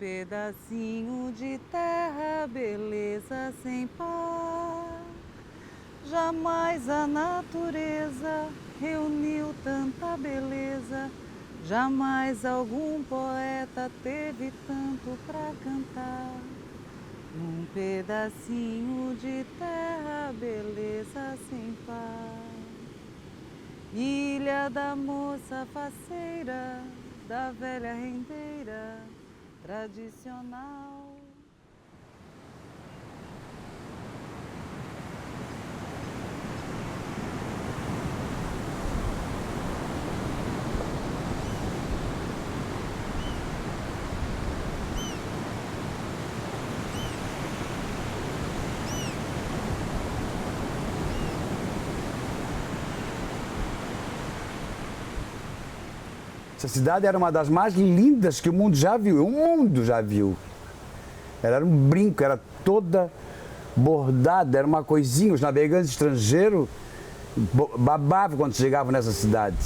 pedacinho de terra, beleza sem par. Jamais a natureza reuniu tanta beleza, jamais algum poeta teve tanto pra cantar. Num pedacinho de terra, beleza sem par. Ilha da moça faceira, da velha rendeira tradicional. Essa cidade era uma das mais lindas que o mundo já viu. O mundo já viu. Ela era um brinco, era toda bordada, era uma coisinha. Os navegantes estrangeiros babavam quando chegavam nessa cidade.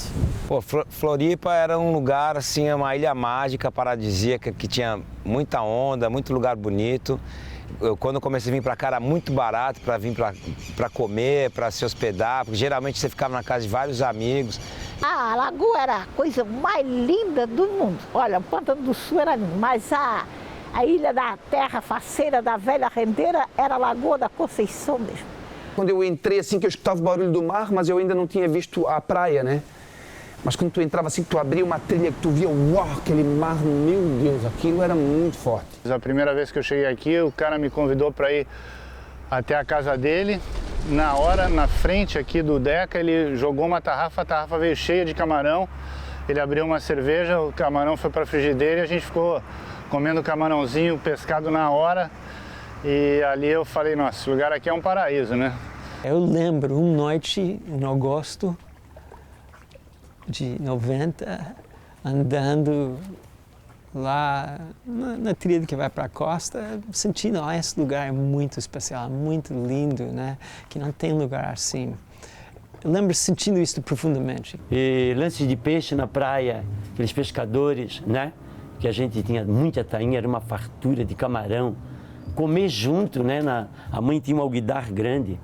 Pô, Floripa era um lugar, assim, uma ilha mágica, paradisíaca, que tinha muita onda, muito lugar bonito. Quando eu comecei a vir para cá era muito barato para vir para comer, para se hospedar, porque geralmente você ficava na casa de vários amigos. A lagoa era a coisa mais linda do mundo. Olha, o Pântano do Sul era lindo, mas a ilha da terra faceira da velha rendeira era a Lagoa da Conceição mesmo. Quando eu entrei assim, que eu escutava o barulho do mar, mas eu ainda não tinha visto a praia, né? Mas quando tu entrava assim, que tu abria uma trilha, que tu via, uau, aquele mar, meu Deus, aquilo era muito forte. A primeira vez que eu cheguei aqui, o cara me convidou para ir até a casa dele. Na hora, na frente aqui do Deca, ele jogou uma tarrafa, a tarrafa veio cheia de camarão. Ele abriu uma cerveja, o camarão foi para a frigideira e a gente ficou comendo camarãozinho, pescado na hora. E ali eu falei, nossa, esse lugar aqui é um paraíso, né? Eu lembro uma noite em agosto de 90, andando lá na trilha que vai para a costa, sentindo, esse lugar é muito especial, muito lindo, né? Que não tem lugar assim. Eu lembro sentindo isso profundamente. E lances de peixe na praia, aqueles pescadores, né? Que a gente tinha muita tainha, era uma fartura de camarão. Comer junto, né? A mãe tinha um alguidar grande.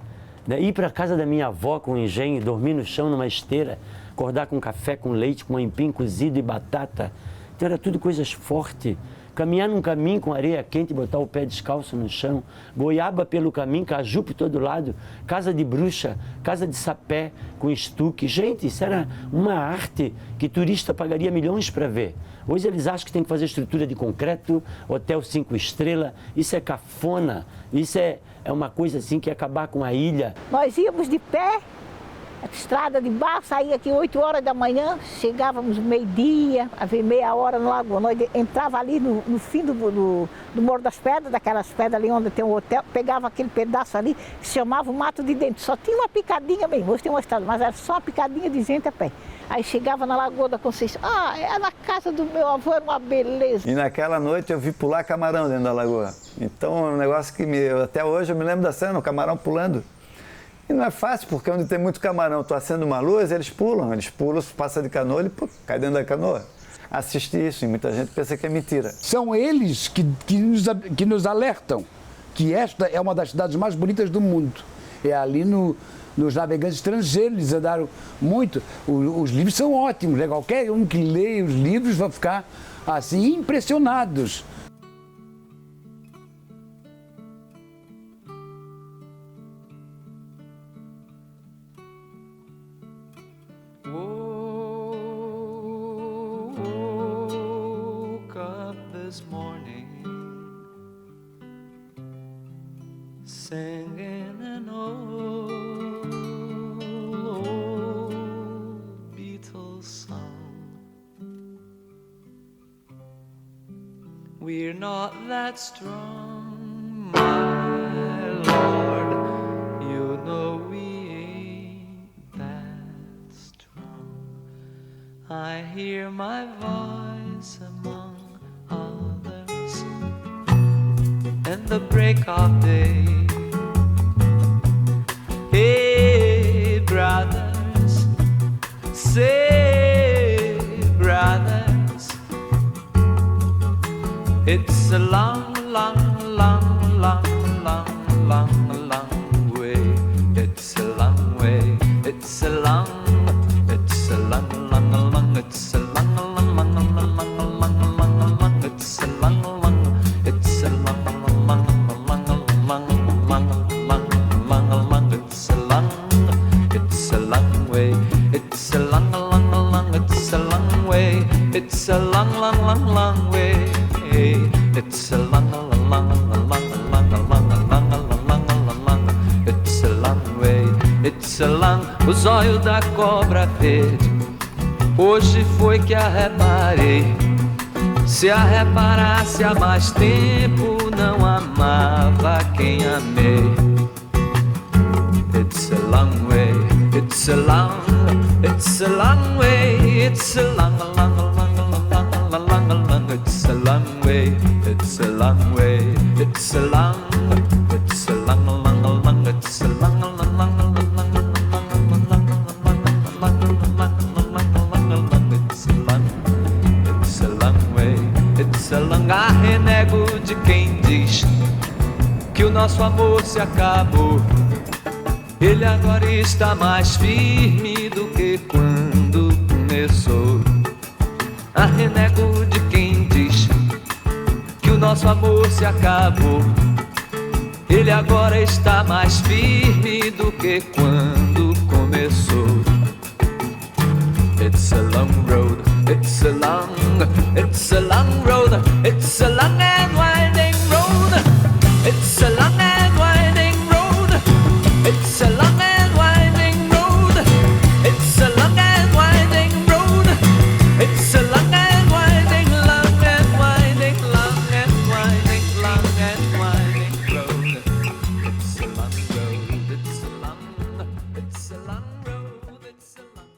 Né? Ir para a casa da minha avó com um engenho, dormir no chão numa esteira, acordar com café com leite, com aipim cozido e batata. Então era tudo coisas fortes. Caminhar num caminho com areia quente, botar o pé descalço no chão, goiaba pelo caminho, caju por todo lado, casa de bruxa, casa de sapé com estuque. Gente, isso era uma arte que turista pagaria milhões para ver. Hoje eles acham que tem que fazer estrutura de concreto, hotel 5 estrelas. Isso é cafona, isso é uma coisa assim que ia acabar com a ilha. Nós íamos de pé, estrada de barro, saía aqui 8 horas da manhã, chegávamos meio-dia, a ver meia hora no lagoa. Nós entrava ali no fim do Morro das Pedras, daquelas pedras ali onde tem um hotel, pegava aquele pedaço ali, que se chamava o Mato de Dentro. Só tinha uma picadinha mesmo, hoje tem uma estrada, mas era só uma picadinha de gente a pé. Aí chegava na Lagoa da Conceição, era na casa do meu avô, era uma beleza. E naquela noite eu vi pular camarão dentro da lagoa. Então é um negócio que até hoje eu me lembro da cena, o camarão pulando. E não é fácil, porque onde tem muito camarão, tu acende uma luz, eles pulam, passa de canoa, ele cai dentro da canoa. Assiste isso e muita gente pensa que é mentira. São eles que nos alertam que esta é uma das cidades mais bonitas do mundo. É ali nos navegantes estrangeiros, eles andaram muito. Os livros são ótimos, né? Qualquer um que lê os livros vai ficar assim impressionados. Woke up this morning singing an old Beatles song. We're not that strong, my Lord, you know we ain't that strong. I hear my voice among others in the break of day. Hey, brothers, say, brothers, It's a long, long, long, long, long, long, long way. It's a long way. It's a long, it's a long, long, long, it's a long, long, long, long, long, long, long, long, it's a long, long, it's a long, long, long, long, long, long, long, it's a long, it's a long way. It's a long, long, long, it's a long way. It's a long, long, long, long way. It's a long, long, long, long, long, long, long, long, long, it's a long way. It's a long. O zóio da cobra verde, hoje foi que a reparei. Se a reparasse há mais tempo, não amava quem amei. It's a long way. It's a long. It's a long way. It's a long, long, long, long, long, long, long. It's a long way. It's a long way. It's a long. It's a long, long, long. It's a long, long, long, long, long, long, It's a long way. It's a long. Ah, renego de quem diz que o nosso amor se acabou. Ele agora está mais firme do que quando começou. Ah, renego de quem diz que o nosso amor se acabou. Ele agora está mais firme do que quando começou. It's a long road, it's a long road, it's a long and winding road. It's a long and winding road. It's a long and winding road. It's a long and winding road. It's a long and winding, long and winding, long and winding, long and winding road. It's a long road. It's a long road. It's a long.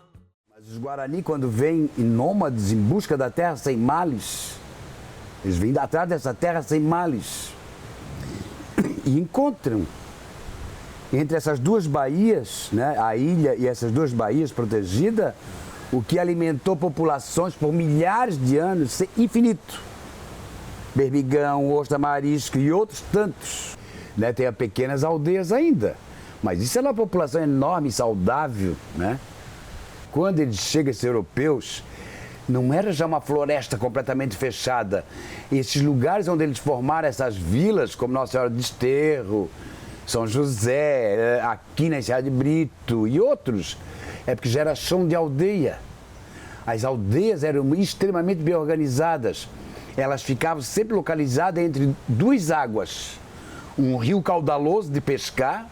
Mas os Guarani, quando vêm em nômades em busca da terra sem males, eles vêm atrás dessa terra sem males e encontram entre essas duas baías, né, a ilha e essas duas baías protegidas, o que alimentou populações por milhares de anos, infinito. Berbigão, ostra, marisco e outros tantos. Né, tem pequenas aldeias ainda, mas isso é uma população enorme e saudável. Né? Quando eles chegam, esses europeus, não era já uma floresta completamente fechada. Esses lugares onde eles formaram essas vilas, como Nossa Senhora do Desterro, São José, aqui na Enseada de Brito e outros, é porque já era chão de aldeia. As aldeias eram extremamente bem organizadas. Elas ficavam sempre localizadas entre duas águas. Um rio caudaloso de pescar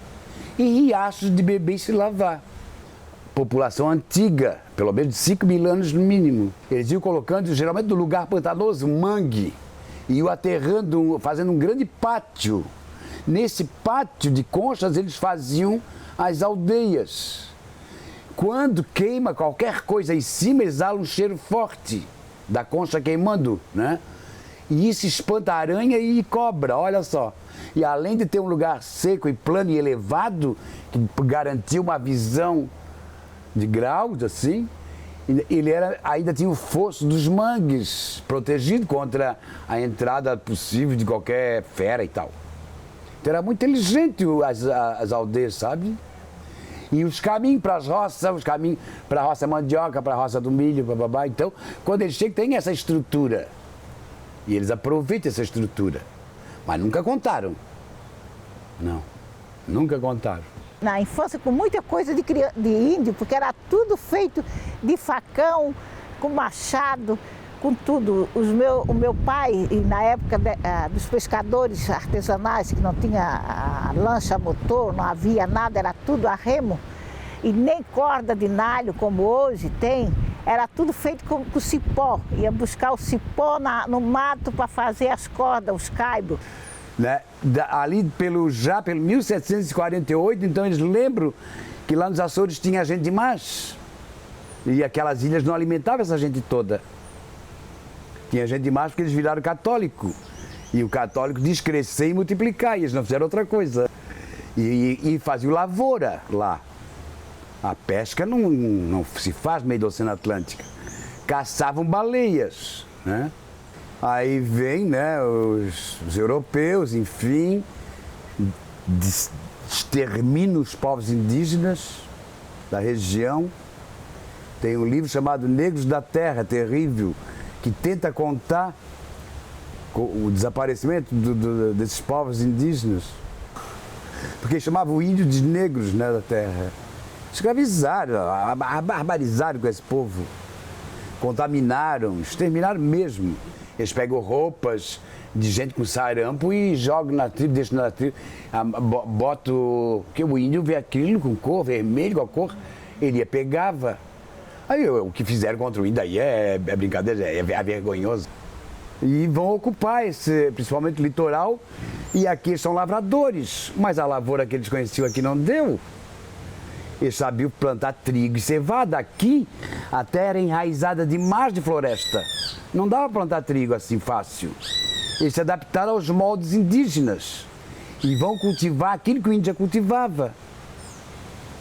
e riachos de beber e se lavar. População antiga, pelo menos de 5 mil anos no mínimo. Eles iam colocando, geralmente no lugar pantanoso, mangue, e iam aterrando, fazendo um grande pátio. Nesse pátio de conchas eles faziam as aldeias. Quando queima qualquer coisa em cima, exala um cheiro forte da concha queimando, né? E isso espanta aranha e cobra, olha só. E além de ter um lugar seco e plano e elevado, que garantia uma visão de graus, assim, ele ainda tinha o fosso dos mangues, protegido contra a entrada possível de qualquer fera e tal. Então era muito inteligente as aldeias, sabe? E os caminhos para as roças, os caminhos para a roça mandioca, para a roça do milho, bababá. Então, quando eles chegam, tem essa estrutura. E eles aproveitam essa estrutura. Mas nunca contaram. Não, nunca contaram. Na infância, com muita coisa de índio, porque era tudo feito de facão, com machado, com tudo. O meu pai, na época dos pescadores artesanais, que não tinha a lancha a motor, não havia nada, era tudo a remo, e nem corda de nalho como hoje tem, era tudo feito com cipó. Ia buscar o cipó no mato para fazer as cordas, os caibros. Né? Ali pelo 1748, então eles lembram que lá nos Açores tinha gente demais. E aquelas ilhas não alimentavam essa gente toda. Tinha gente demais porque eles viraram católico. E o católico diz crescer e multiplicar, e eles não fizeram outra coisa. E faziam lavoura lá. A pesca não se faz no meio do Oceano Atlântico. Caçavam baleias, né? Aí vem, né, os europeus, enfim, exterminam os povos indígenas da região. Tem um livro chamado Negros da Terra, terrível, que tenta contar o desaparecimento desses povos indígenas. Porque chamavam o índio de negros, né, da terra. Escravizaram, barbarizaram com esse povo. Contaminaram, exterminaram mesmo. Eles pegam roupas de gente com sarampo e jogam na tribo, deixam na tribo. Botam. Porque o índio vê aquilo com cor, vermelho, com a cor, ele pegava. Aí o que fizeram contra o índio aí é brincadeira, é vergonhoso. E vão ocupar principalmente o litoral, e aqui são lavradores, mas a lavoura que eles conheciam aqui não deu. Eles sabiam plantar trigo e cevada. Aqui a terra era enraizada demais de floresta. Não dava para plantar trigo assim fácil. Eles se adaptaram aos moldes indígenas e vão cultivar aquilo que o índio já cultivava,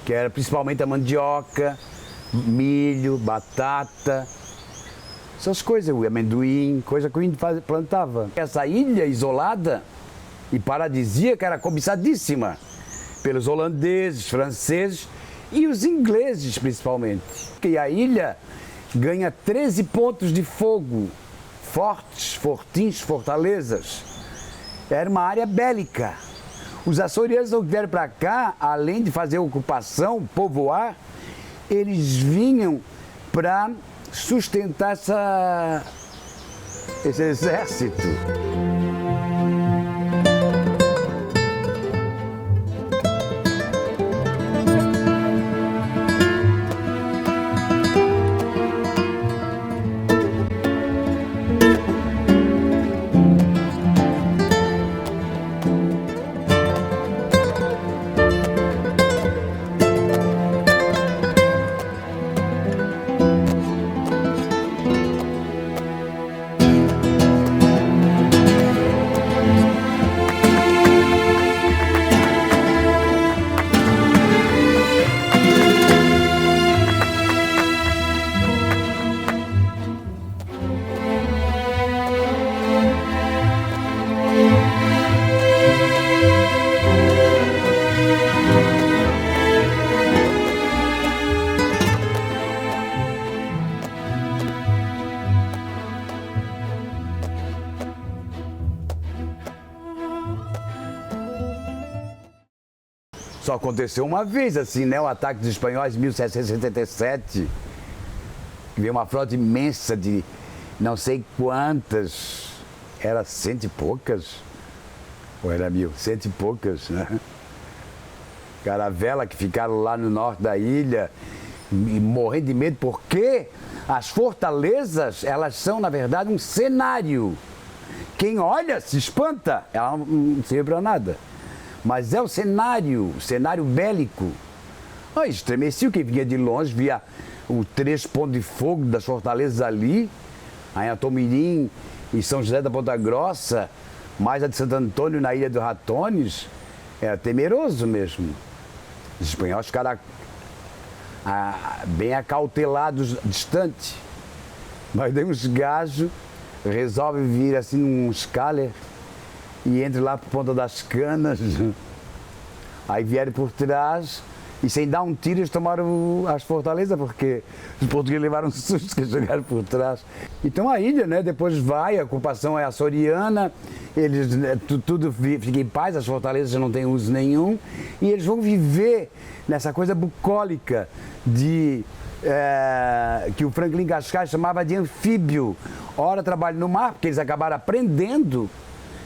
que era principalmente a mandioca, milho, batata, essas coisas, o amendoim, coisa que o índio plantava. Essa ilha isolada e paradisíaca era cobiçadíssima pelos holandeses, franceses e os ingleses principalmente. E a ilha ganha 13 pontos de fogo, fortes, fortins, fortalezas. Era uma área bélica. Os açorianos que vieram para cá, além de fazer ocupação, povoar, eles vinham para sustentar esse exército. Só aconteceu uma vez, assim, né? O ataque dos espanhóis em 1777. Que veio uma frota imensa de não sei quantas. Era 100 e poucas? Ou era 1000? 100 e poucas, né? Caravela que ficaram lá no norte da ilha e morrendo de medo, porque as fortalezas, elas são, na verdade, um cenário. Quem olha se espanta, ela não serve para nada. Mas é o cenário bélico. Estremecia quem vinha de longe, via os 3 pontos de fogo das fortalezas ali, aí Atomirim e São José da Ponta Grossa, mais a de Santo Antônio na Ilha dos Ratones, era temeroso mesmo. Os espanhóis ficaram bem acautelados, distante. Mas daí uns gajos resolvem vir assim num scaler e entram lá por Ponta das Canas. Aí vieram por trás e sem dar um tiro eles tomaram as fortalezas, porque os portugueses levaram um susto que chegaram por trás. Então a ilha, né, depois vai, a ocupação é açoriana, eles, tudo fica em paz, as fortalezas já não têm uso nenhum, e eles vão viver nessa coisa bucólica que o Franklin Cascais chamava de anfíbio. Ora trabalho no mar, porque eles acabaram aprendendo.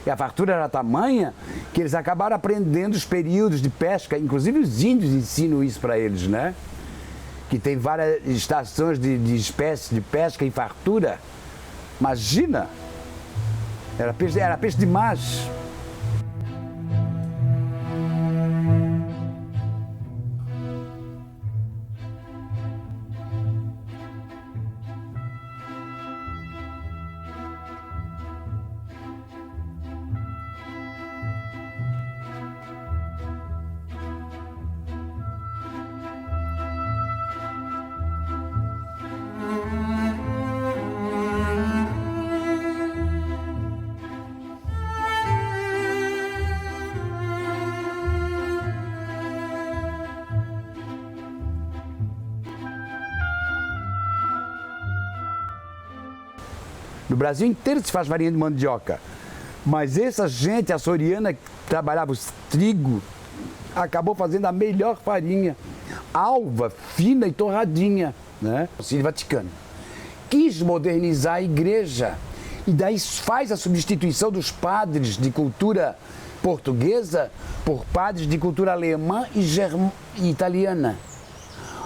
E a fartura era tamanha que eles acabaram aprendendo os períodos de pesca, inclusive os índios ensinam isso para eles, né? Que tem várias estações de espécies de pesca em fartura. Imagina! Era peixe demais. No Brasil inteiro se faz farinha de mandioca. Mas essa gente açoriana que trabalhava o trigo, acabou fazendo a melhor farinha, alva, fina e torradinha, né? O Concílio Vaticano quis modernizar a igreja e daí faz a substituição dos padres de cultura portuguesa por padres de cultura alemã e italiana.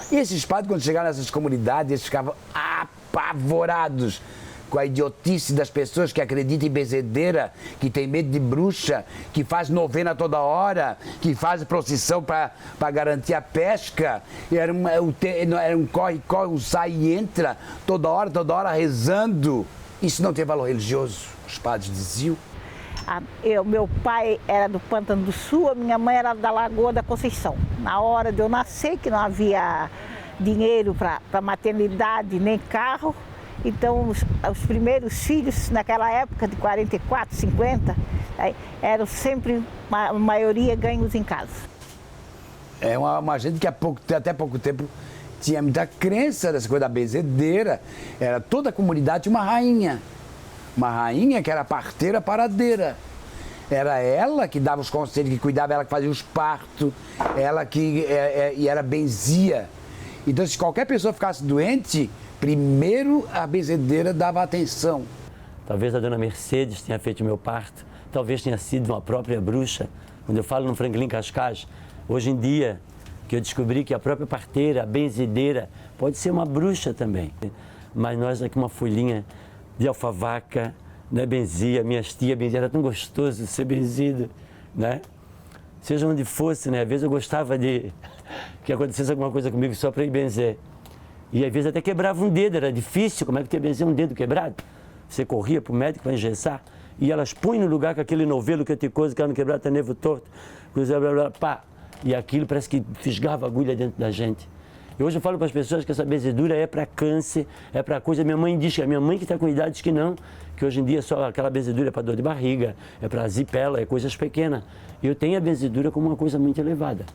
E esses padres, quando chegaram nessas comunidades, eles ficavam apavorados com a idiotice das pessoas que acreditam em benzedeira, que tem medo de bruxa, que faz novena toda hora, que faz procissão para garantir a pesca. Era um corre-corre, um sai e entra, toda hora rezando. Isso não tem valor religioso, os padres diziam. Meu pai era do Pântano do Sul, a minha mãe era da Lagoa da Conceição. Na hora de eu nascer, que não havia dinheiro para maternidade nem carro, então os primeiros filhos, naquela época de 44, 50, eram sempre, a maioria, ganhos em casa. É uma gente que até pouco tempo tinha muita crença nessa coisa da benzedeira. Era toda a comunidade tinha uma rainha. Uma rainha que era parteira paradeira. Era ela que dava os conselhos, que cuidava, ela que fazia os partos, ela que e era benzia. Então, se qualquer pessoa ficasse doente, primeiro a benzedeira dava atenção. Talvez a dona Mercedes tenha feito meu parto, talvez tenha sido uma própria bruxa. Quando eu falo no Franklin Cascais, hoje em dia, que eu descobri que a própria parteira, a benzedeira, pode ser uma bruxa também. Mas nós aqui uma folhinha de alfavaca, né, benzia, minhas tias benzia, era tão gostoso ser benzido, né? Seja onde fosse, né? Às vezes eu gostava de que acontecesse alguma coisa comigo só para ir benzer. E às vezes até quebrava um dedo, era difícil, como é que tu ia benzer um dedo quebrado? Você corria para o médico para engessar, e elas põem no lugar com aquele novelo que eu te coisa, que era no quebrado, até nevo torto, blá, blá, blá, pá. E aquilo parece que fisgava a agulha dentro da gente. E hoje eu falo para as pessoas que essa benzedura é para câncer, é para coisa. Minha mãe diz que a minha mãe que está com idade diz que não, que hoje em dia só aquela benzedura é para dor de barriga, é para zipela, é coisas pequenas. Eu tenho a benzedura como uma coisa muito elevada.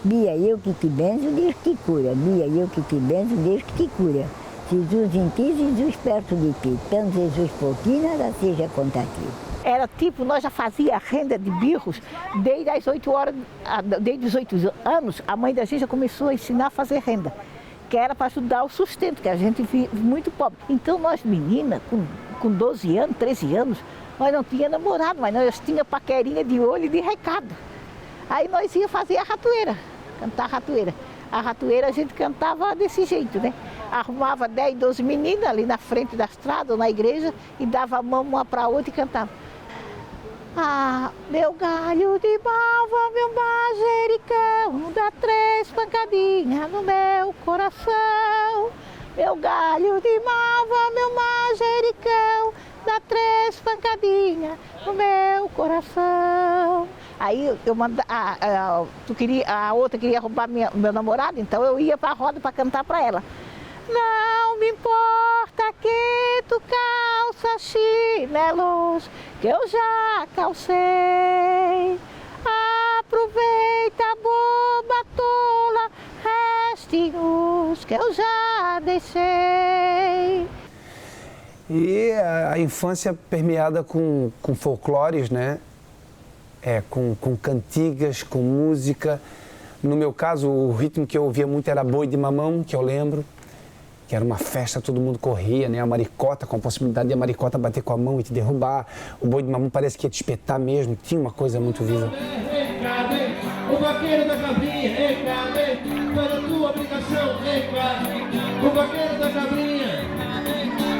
Bia, eu que te benzo, Deus que te cura. Bia, eu que te benzo, Deus que te cura. Jesus em ti, Jesus perto de ti. Tanto Jesus por ti, nada seja contra ti. Era tipo, nós já fazia renda de birros desde as 8 horas, desde os 8 anos, a mãe da gente já começou a ensinar a fazer renda, que era para ajudar o sustento, que a gente vive muito pobre. Então nós meninas, com 12 anos, 13 anos, nós não tínhamos namorado, mas nós tínhamos paquerinha de olho e de recado. Aí nós ia fazer a ratoeira, cantar a ratoeira. A ratoeira a gente cantava desse jeito, né? Arrumava 10, 12 meninas ali na frente da estrada ou na igreja e dava a mão uma para a outra e cantava. Ah, meu galho de malva, meu manjericão, dá 3 pancadinhas no meu coração. Meu galho de malva, meu manjericão, dá 3 pancadinhas no meu coração. Aí a outra queria roubar meu namorado, então eu ia para a roda para cantar para ela. Não me importa que tu calça chinelos, que eu já calcei. Aproveita, boba tola, restinhos que eu já deixei. E a infância permeada com folclores, né? Com cantigas, com música. No meu caso, o ritmo que eu ouvia muito era Boi de Mamão, que eu lembro. Que era uma festa, todo mundo corria, né? A maricota, com a possibilidade de a maricota bater com a mão e te derrubar. O boi de mamão parece que ia te espetar mesmo, tinha uma coisa muito viva. O vaqueiro da cabrinha, faz a tua obrigação, o vaqueiro da cabrinha,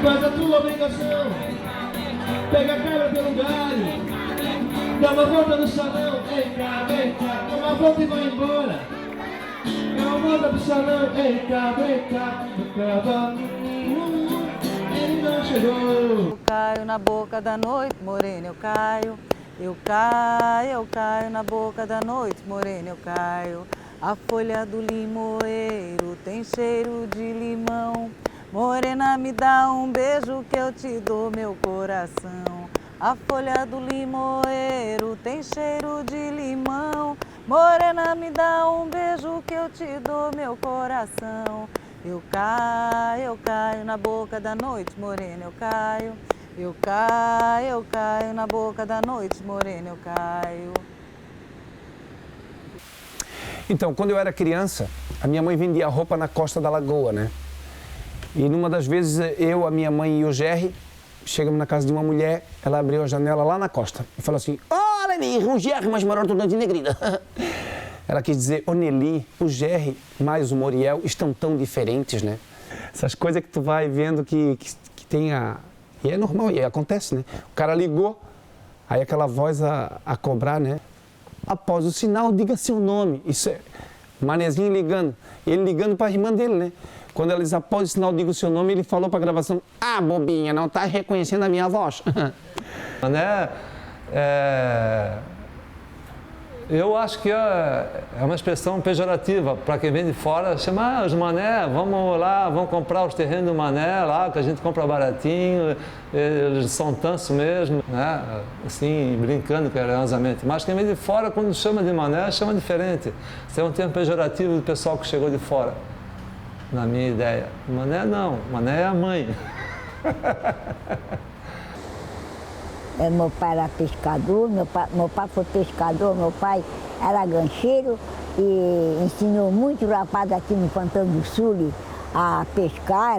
faz a tua obrigação. Pega a cabra pelo galho, dá uma volta no salão, dá uma volta e vai embora. Não manda pro salão, vem cá, no cavalinho, ele não chegou. Eu caio na boca da noite, morena, eu caio. Eu caio na boca da noite, morena, eu caio. A folha do limoeiro tem cheiro de limão. Morena, me dá um beijo que eu te dou meu coração. A folha do limoeiro tem cheiro de limão. Morena, me dá um beijo que eu te dou meu coração. Eu caio na boca da noite, morena, eu caio. eu caio na boca da noite morena, eu caio. Então, quando eu era criança, a minha mãe vendia roupa na costa da lagoa, né? E numa das vezes, eu, a minha mãe e o Gerry, chegamos na casa de uma mulher, ela abriu a janela lá na costa e falou assim: "Olha ali, o Gerry mais maroto do de negrida." Ela quis dizer, o Nelly, o Gerry mais o Moriel estão tão diferentes, né? Essas coisas que tu vai vendo que tem a... E é normal, e acontece, né? O cara ligou, aí aquela voz a cobrar, né? Após o sinal, diga seu nome. Isso é manezinho ligando. Ele ligando para a irmã dele, né? Quando ela diz, após o sinal, diga o seu nome, ele falou para a gravação: "Ah, bobinha, não tá reconhecendo a minha voz." Mané, eu acho que é uma expressão pejorativa para quem vem de fora. Chama os mané, vamos lá, vamos comprar os terrenos do mané lá, que a gente compra baratinho, eles são tansos mesmo, né? Assim, brincando carinhosamente. Mas quem vem de fora, quando chama de mané, chama diferente. Isso é um termo pejorativo do pessoal que chegou de fora, na minha ideia. Mané não, mané é a mãe. Meu pai era pescador, meu pai foi pescador, meu pai era gancheiro e ensinou muito rapaz aqui no Pantano do Sul a pescar,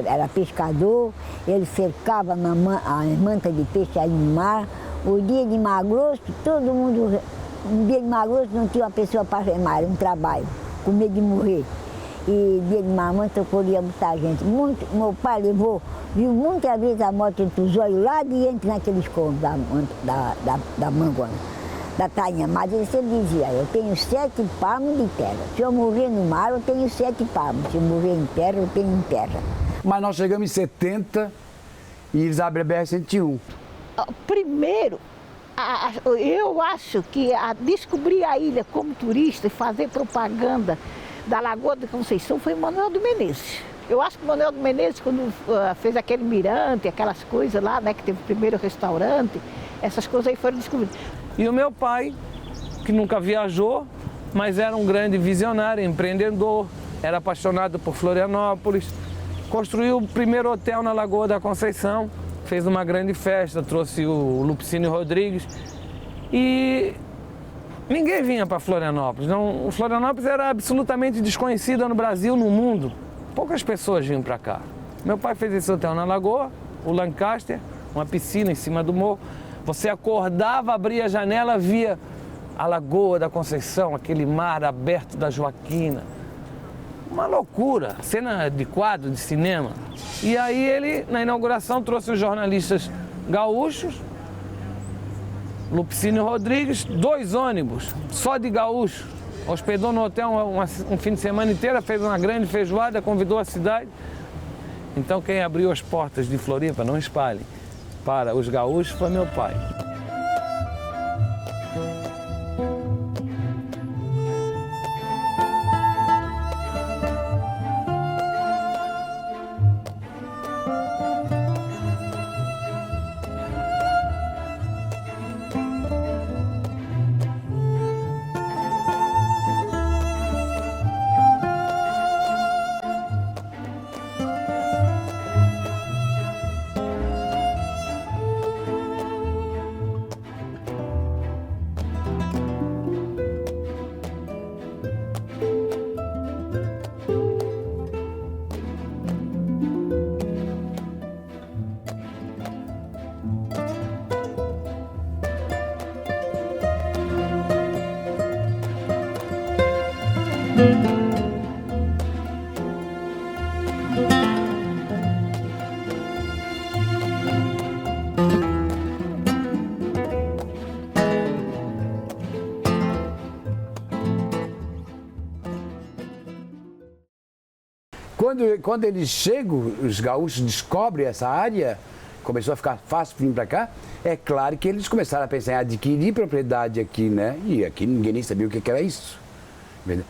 era pescador, ele cercava a manta de peixe aí no mar. O dia de Mar Grosso, todo mundo, no dia de Mar Grosso não tinha uma pessoa para remar, um trabalho, com medo de morrer. E dia de mamãe eu colhia muita gente. Meu pai viu muitas vezes a moto entre os olhos lá de entre naqueles combos da manguana, da tainha. Mas ele sempre dizia: eu tenho 7 palmos de terra. Se eu morrer no mar, eu tenho 7 palmos. Se eu morrer em terra, eu tenho em terra. Mas nós chegamos em 70 e eles abrem a BR-101. Primeiro, eu acho que descobrir a ilha como turista e fazer propaganda da Lagoa da Conceição foi Manuel de Menezes. Eu acho que o Manuel de Menezes, quando fez aquele mirante, aquelas coisas lá, né, que teve o primeiro restaurante, essas coisas aí foram descobridas. E o meu pai, que nunca viajou, mas era um grande visionário, empreendedor, era apaixonado por Florianópolis, construiu o primeiro hotel na Lagoa da Conceição, fez uma grande festa, trouxe o Lupicínio Rodrigues e ninguém vinha para Florianópolis. Não, Florianópolis era absolutamente desconhecida no Brasil, no mundo. Poucas pessoas vinham para cá. Meu pai fez esse hotel na Lagoa, o Lancaster, uma piscina em cima do morro. Você acordava, abria a janela, via a Lagoa da Conceição, aquele mar aberto da Joaquina. Uma loucura, cena de quadro, de cinema. E aí ele, na inauguração, trouxe os jornalistas gaúchos, Lupicínio Rodrigues, 2 ônibus, só de gaúcho. Hospedou no hotel um fim de semana inteiro, fez uma grande feijoada, convidou a cidade. Então quem abriu as portas de Floripa, não espalhem, para os gaúchos foi meu pai. Quando eles chegam, os gaúchos descobrem essa área, começou a ficar fácil vir para cá, é claro que eles começaram a pensar em adquirir propriedade aqui, né? E aqui ninguém nem sabia o que era isso. Então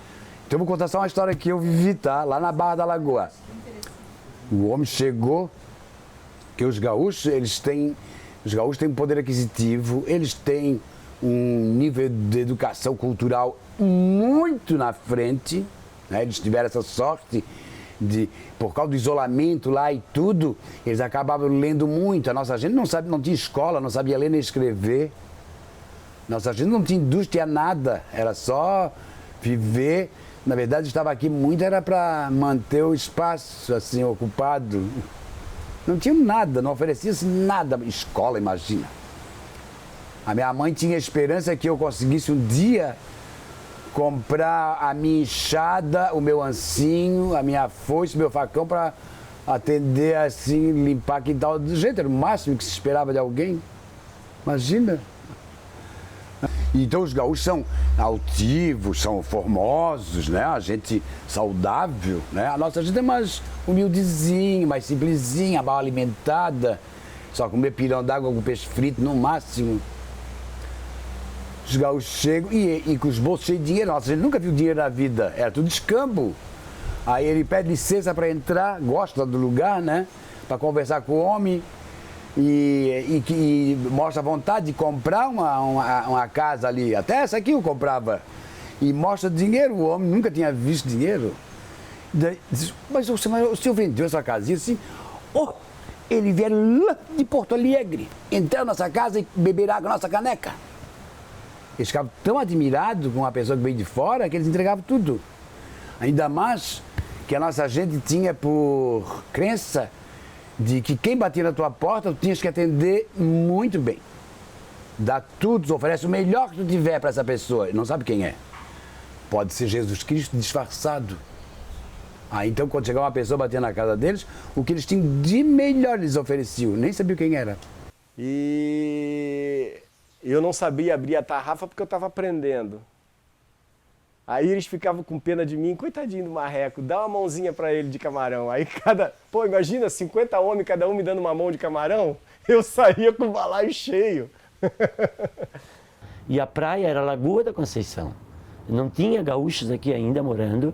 eu vou contar só uma história que eu vivi, tá? Lá na Barra da Lagoa. O homem chegou, que os gaúchos têm um poder aquisitivo, eles têm um nível de educação cultural muito na frente, né? Eles tiveram essa sorte Por causa do isolamento lá e tudo, eles acabavam lendo muito. A nossa gente não tinha escola, não sabia ler nem escrever. Nossa gente não tinha indústria, nada. Era só viver. Na verdade, estava aqui muito, era para manter o espaço assim ocupado. Não tinha nada, não oferecia-se nada. Escola, imagina. A minha mãe tinha esperança que eu conseguisse um dia comprar a minha enxada, o meu ancinho, a minha foice, o meu facão para atender assim, limpar quintal do jeito. Era o máximo que se esperava de alguém. Imagina. Então os gaúchos são altivos, são formosos, né? A gente saudável, né? A nossa gente é mais humildezinha, mais simplesinha, mal alimentada. Só comer pirão d'água com peixe frito no máximo. Os gaúchos chegam e com os bolsos cheios de dinheiro. Nossa, a gente nunca viu dinheiro na vida, era tudo escambo. Aí ele pede licença para entrar, gosta do lugar, né? Para conversar com o homem e mostra a vontade de comprar uma casa ali. Até essa aqui eu comprava. E mostra dinheiro, o homem nunca tinha visto dinheiro. Daí, diz, mas o senhor vendeu essa casinha assim? Oh, ele vieram lá de Porto Alegre, entrar na nossa casa e beber água na nossa caneca. Eles ficavam tão admirados com uma pessoa que veio de fora que eles entregavam tudo. Ainda mais que a nossa gente tinha por crença de que quem batia na tua porta, tu tinhas que atender muito bem. Dá tudo, tu oferece o melhor que tu tiver para essa pessoa. Não sabe quem é. Pode ser Jesus Cristo disfarçado. Então, quando chegava uma pessoa batendo na casa deles, o que eles tinham de melhor eles ofereciam. Nem sabiam quem era. E eu não sabia abrir a tarrafa porque eu estava aprendendo. Aí eles ficavam com pena de mim, coitadinho do marreco, dá uma mãozinha para ele de camarão. Aí pô, imagina, 50 homens, cada um me dando uma mão de camarão, eu saía com o balaio cheio. E a praia era a Lagoa da Conceição. Não tinha gaúchos aqui ainda morando,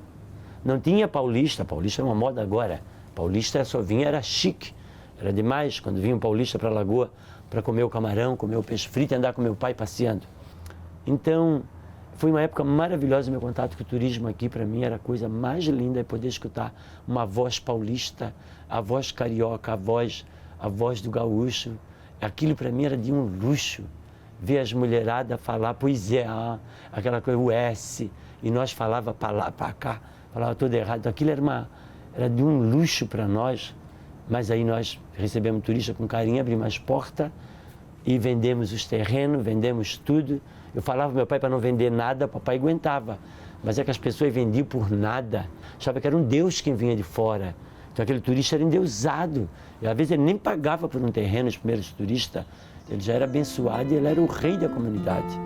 não tinha paulista é uma moda agora. Paulista só vinha, era chique, era demais quando vinha um paulista para a Lagoa para comer o camarão, comer o peixe frito e andar com meu pai passeando. Então, foi uma época maravilhosa, meu contato com o turismo aqui, para mim, era a coisa mais linda, poder escutar uma voz paulista, a voz carioca, a voz do gaúcho. Aquilo para mim era de um luxo, ver as mulheradas falar poesia, aquela coisa, o S, e nós falava para cá, falava tudo errado. Aquilo era de um luxo para nós, mas aí nós recebemos turista com carinho, abrimos as portas e vendemos os terrenos, vendemos tudo. Eu falava para meu pai para não vender nada, o papai aguentava. Mas é que as pessoas vendiam por nada. Achava que era um Deus quem vinha de fora. Então aquele turista era endeusado. E às vezes ele nem pagava por um terreno, os primeiros turistas. Ele já era abençoado e ele era o rei da comunidade.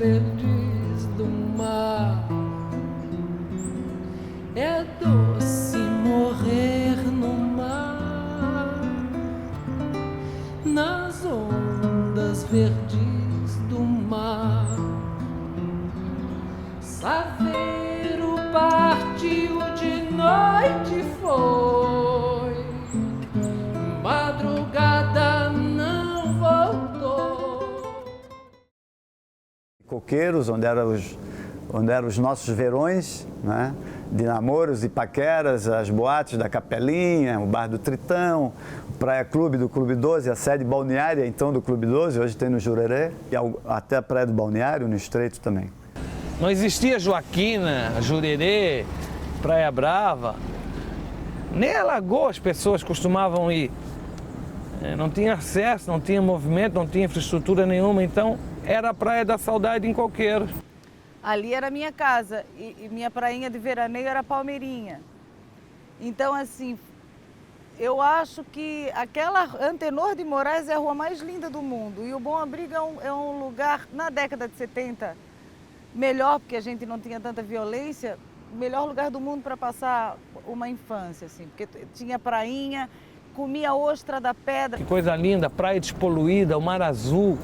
verdes do mar. É doce morrer no mar, nas ondas verdes do mar. Saveiro partiu de noite, foi, madrugada não voltou. coqueiros, onde eram os nossos verões, né? De namoros e paqueras, as boates da Capelinha, o Bar do Tritão, o Praia Clube do Clube 12, a sede balneária então do Clube 12, hoje tem no Jurerê, e até a Praia do Balneário, no Estreito também. Não existia Joaquina, Jurerê, Praia Brava, nem a Lagoa as pessoas costumavam ir. Não tinha acesso, não tinha movimento, não tinha infraestrutura nenhuma, então era a Praia da Saudade em Coqueiros. Ali era a minha casa e minha prainha de veraneio era Palmeirinha. Então, assim, eu acho que aquela Antenor de Moraes é a rua mais linda do mundo. E o Bom Abrigo é um lugar, na década de 70, melhor, porque a gente não tinha tanta violência, o melhor lugar do mundo para passar uma infância, assim, porque tinha prainha, comia ostra da pedra. Que coisa linda, praia despoluída, o mar azul.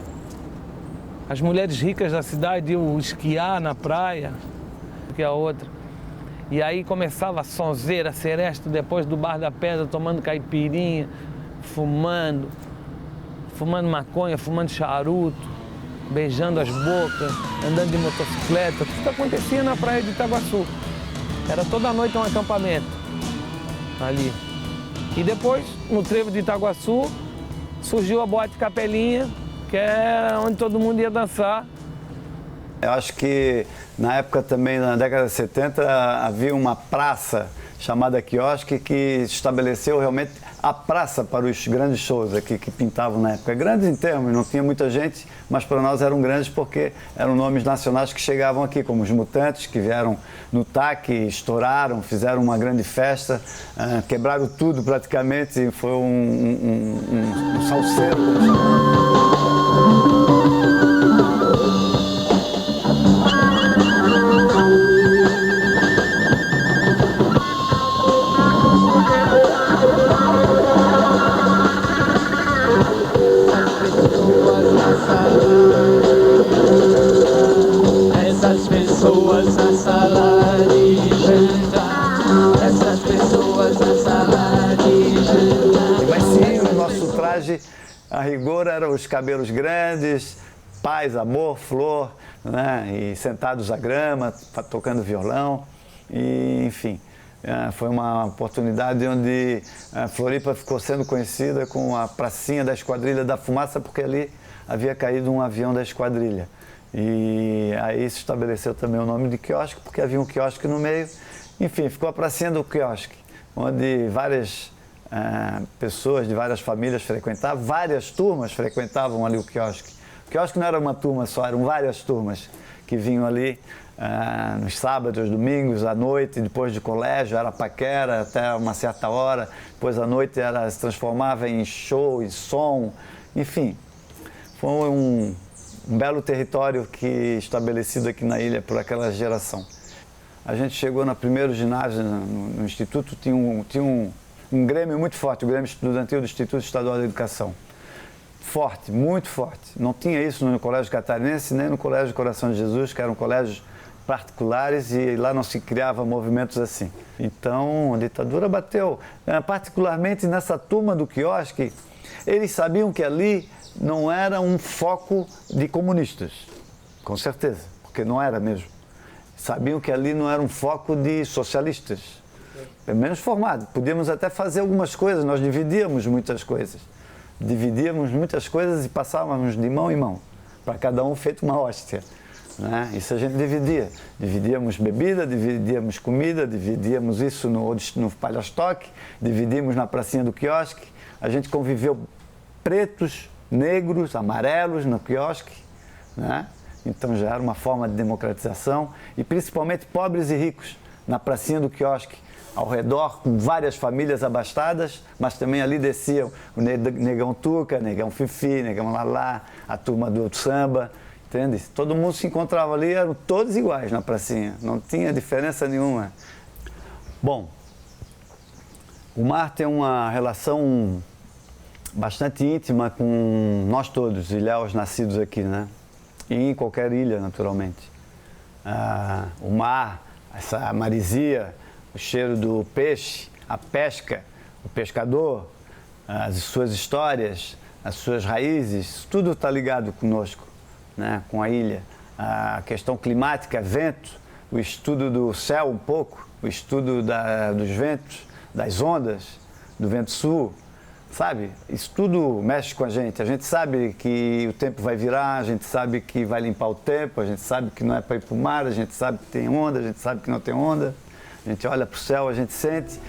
As mulheres ricas da cidade iam esquiar na praia, que a outra. E aí começava a sonzeira, seresta, depois do Bar da Pedra, tomando caipirinha, fumando maconha, fumando charuto, beijando as bocas, andando de motocicleta. Tudo acontecia na praia de Itaguaçu. Era toda noite um acampamento ali. E depois, no trevo de Itaguaçu, surgiu a Boate Capelinha, que era onde todo mundo ia dançar. Eu acho que na época também, na década de 70, havia uma praça chamada Quiosque que estabeleceu realmente a praça para os grandes shows aqui que pintavam na época. Grandes em termos, não tinha muita gente, mas para nós eram grandes porque eram nomes nacionais que chegavam aqui, como os Mutantes, que vieram no TAC, estouraram, fizeram uma grande festa, quebraram tudo praticamente, foi um salseiro, como chamamos. Essas pessoas na sala de jantar, essas pessoas na sala de jantar. Mas sim, o nosso traje, a rigor, eram os cabelos grandes, paz, amor, flor, né? E sentados à grama, tocando violão, e, enfim. Foi uma oportunidade onde a Floripa ficou sendo conhecida com a pracinha da Esquadrilha da Fumaça, porque ali havia caído um avião da esquadrilha. E aí se estabeleceu também o nome de quiosque, porque havia um quiosque no meio. Enfim, ficou a pracinha do quiosque, onde várias pessoas de várias famílias frequentavam, várias turmas frequentavam ali o quiosque. O quiosque não era uma turma só, eram várias turmas que vinham ali nos sábados, domingos, à noite, depois de colégio, era paquera até uma certa hora, depois à noite se transformava em show, em som, enfim. Foi um belo território estabelecido aqui na ilha por aquela geração. A gente chegou no primeiro ginásio, no Instituto, tinha um grêmio muito forte, o Grêmio Estudantil do Instituto Estadual de Educação. Forte, muito forte. Não tinha isso no Colégio Catarinense, nem no Colégio Coração de Jesus, que eram colégios particulares e lá não se criava movimentos assim. Então, a ditadura bateu, particularmente nessa turma do quiosque. Eles sabiam que ali não era um foco de comunistas, com certeza, porque não era mesmo. Sabiam que ali não era um foco de socialistas, pelo menos formado. Podíamos até fazer algumas coisas, nós dividíamos muitas coisas. Dividíamos muitas coisas e passávamos de mão em mão, para cada um feito uma hóstia. Né? Isso a gente dividia. Dividíamos bebida, dividíamos comida, dividíamos isso no palhastoque, dividimos na pracinha do quiosque. A gente conviveu pretos, negros, amarelos no quiosque, né? Então já era uma forma de democratização, e principalmente pobres e ricos na pracinha do quiosque, ao redor, com várias famílias abastadas, mas também ali desciam o Negão Tuca, Negão Fifi, Negão Lalá, a turma do samba, entende? Todo mundo se encontrava ali, eram todos iguais na pracinha, não tinha diferença nenhuma. Bom, o mar tem uma relação bastante íntima com nós todos, ilhéus nascidos aqui, né? E em qualquer ilha, naturalmente. O mar, essa marisia, o cheiro do peixe, a pesca, o pescador, as suas histórias, as suas raízes, tudo está ligado conosco, né? Com a ilha. a questão climática, vento, o estudo do céu um pouco, o estudo dos ventos, das ondas, do vento sul, sabe? Isso tudo mexe com a gente sabe que o tempo vai virar, a gente sabe que vai limpar o tempo, a gente sabe que não é para ir para o mar, a gente sabe que tem onda, a gente sabe que não tem onda, a gente olha para o céu, a gente sente.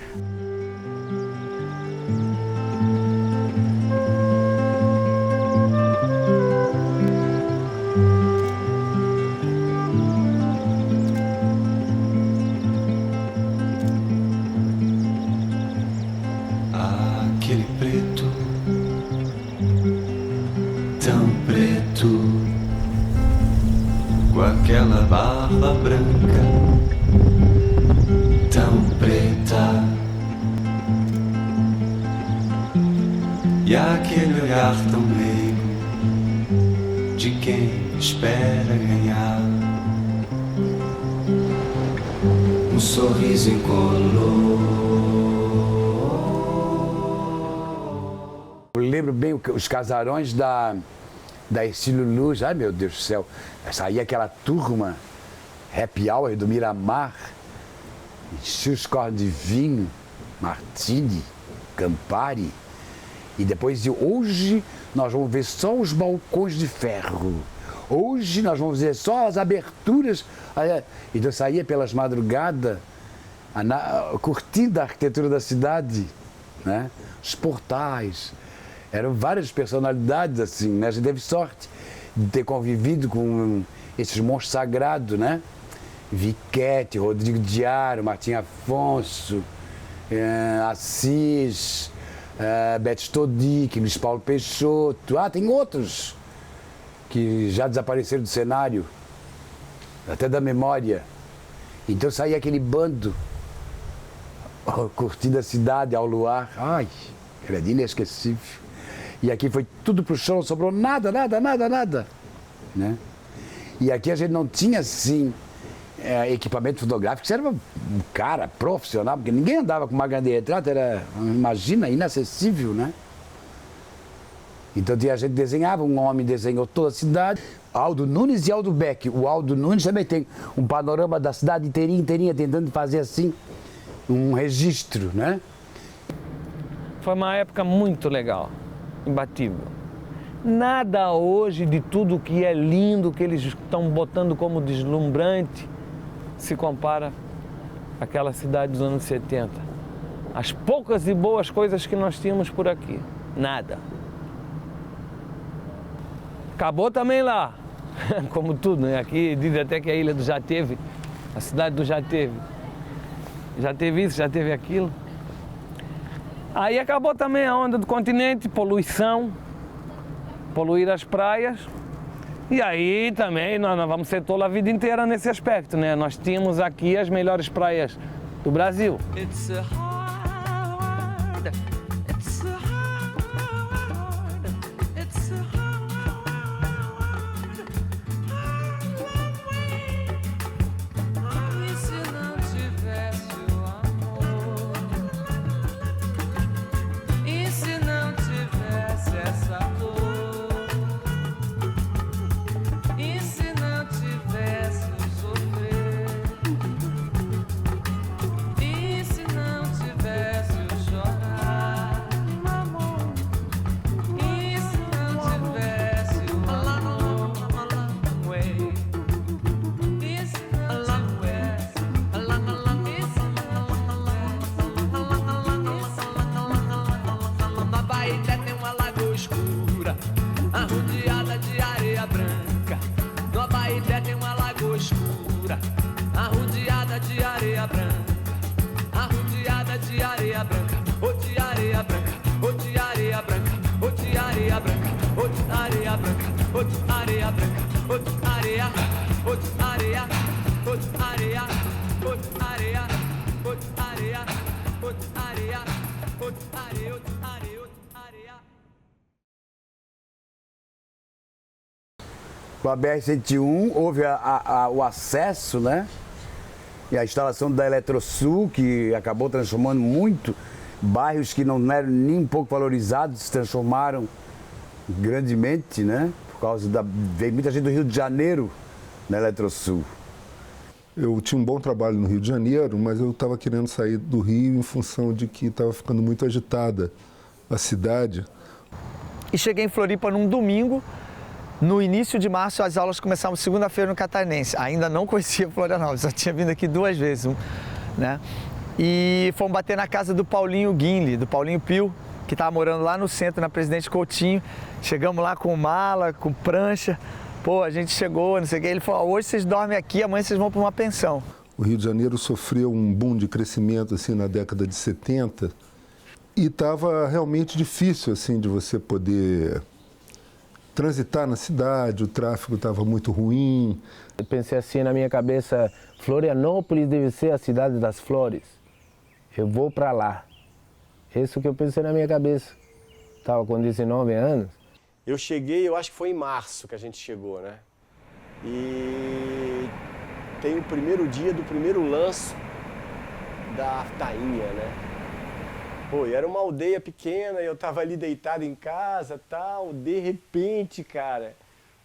Aquele preto, tão preto, com aquela barba branca, tão preta, e aquele olhar tão meigo de quem espera ganhar um sorriso incolor. Eu lembro bem os casarões da Ercílio Luz, ai meu Deus do céu, saía aquela turma, happy hour do Miramar, enchia os cornos de vinho, Martini, Campari, e depois de hoje nós vamos ver só os balcões de ferro, hoje nós vamos ver só as aberturas, então eu saía pelas madrugadas, curtindo a arquitetura da cidade, né? Os portais. Eram várias personalidades assim, né? A gente teve sorte de ter convivido com esses monstros sagrados, né? Viquete, Rodrigo Diário, Martim Afonso, Assis, Bete Stodic, Luiz Paulo Peixoto. Tem outros que já desapareceram do cenário, até da memória. Então saía aquele bando, curtindo a cidade ao luar. Ai, era inesquecível. E aqui foi tudo pro chão, não sobrou nada, né? E aqui a gente não tinha, assim, equipamento fotográfico, você era um cara profissional, porque ninguém andava com uma grande retrato, era, imagina, inacessível, né? Então a gente desenhava, um homem desenhou toda a cidade, Aldo Nunes e Aldo Beck. O Aldo Nunes também tem um panorama da cidade inteirinha, tentando fazer, assim, um registro, né? Foi uma época muito legal. Imbatível. Nada hoje de tudo que é lindo, que eles estão botando como deslumbrante, se compara àquela cidade dos anos 70. As poucas e boas coisas que nós tínhamos por aqui. Nada. Acabou também lá, como tudo, né? Aqui diz até que a ilha do Já Teve, a cidade do Já Teve. Já teve isso, já teve aquilo. Aí acabou também a onda do continente, poluição, poluir as praias. E aí também nós vamos ser tola a vida inteira nesse aspecto, né? Nós tínhamos aqui as melhores praias do Brasil. Arrodeada de areia branca, no Abaeté tem uma lagoa escura. Arrodeada de areia branca, arrodeada de areia branca, ô de areia branca, ô de areia branca, ô de areia branca, ô de areia branca, ô de areia branca, ô de areia, ô de areia, ô de areia, ô de areia, ô de areia, ô de areia, ô de areia, ô de areia. Com a BR-101 houve o acesso, né? E a instalação da Eletrosul, que acabou transformando muito bairros que não eram nem um pouco valorizados, se transformaram grandemente, né? Por causa veio muita gente do Rio de Janeiro na Eletrosul. Eu tinha um bom trabalho no Rio de Janeiro, mas eu estava querendo sair do Rio em função de que estava ficando muito agitada a cidade. E cheguei em Floripa num domingo. No início de março, as aulas começavam segunda-feira no Catarinense. Ainda não conhecia Florianópolis, só tinha vindo aqui 2 vezes, né? E fomos bater na casa do Paulinho Guinle, do Paulinho Pio, que estava morando lá no centro, na Presidente Coutinho. Chegamos lá com mala, com prancha. Pô, a gente chegou, não sei o que. Ele falou, hoje vocês dormem aqui, amanhã vocês vão para uma pensão. O Rio de Janeiro sofreu um boom de crescimento assim na década de 70 e estava realmente difícil assim de você poder transitar na cidade, o tráfego estava muito ruim. Eu pensei assim na minha cabeça, Florianópolis deve ser a cidade das flores. Eu vou para lá. Isso que eu pensei na minha cabeça. Estava com 19 anos. Eu cheguei, eu acho que foi em março que a gente chegou, né? E tem o primeiro dia do primeiro lanço da tainha, né? Pô, e era uma aldeia pequena, eu tava ali deitado em casa, tal, de repente, cara,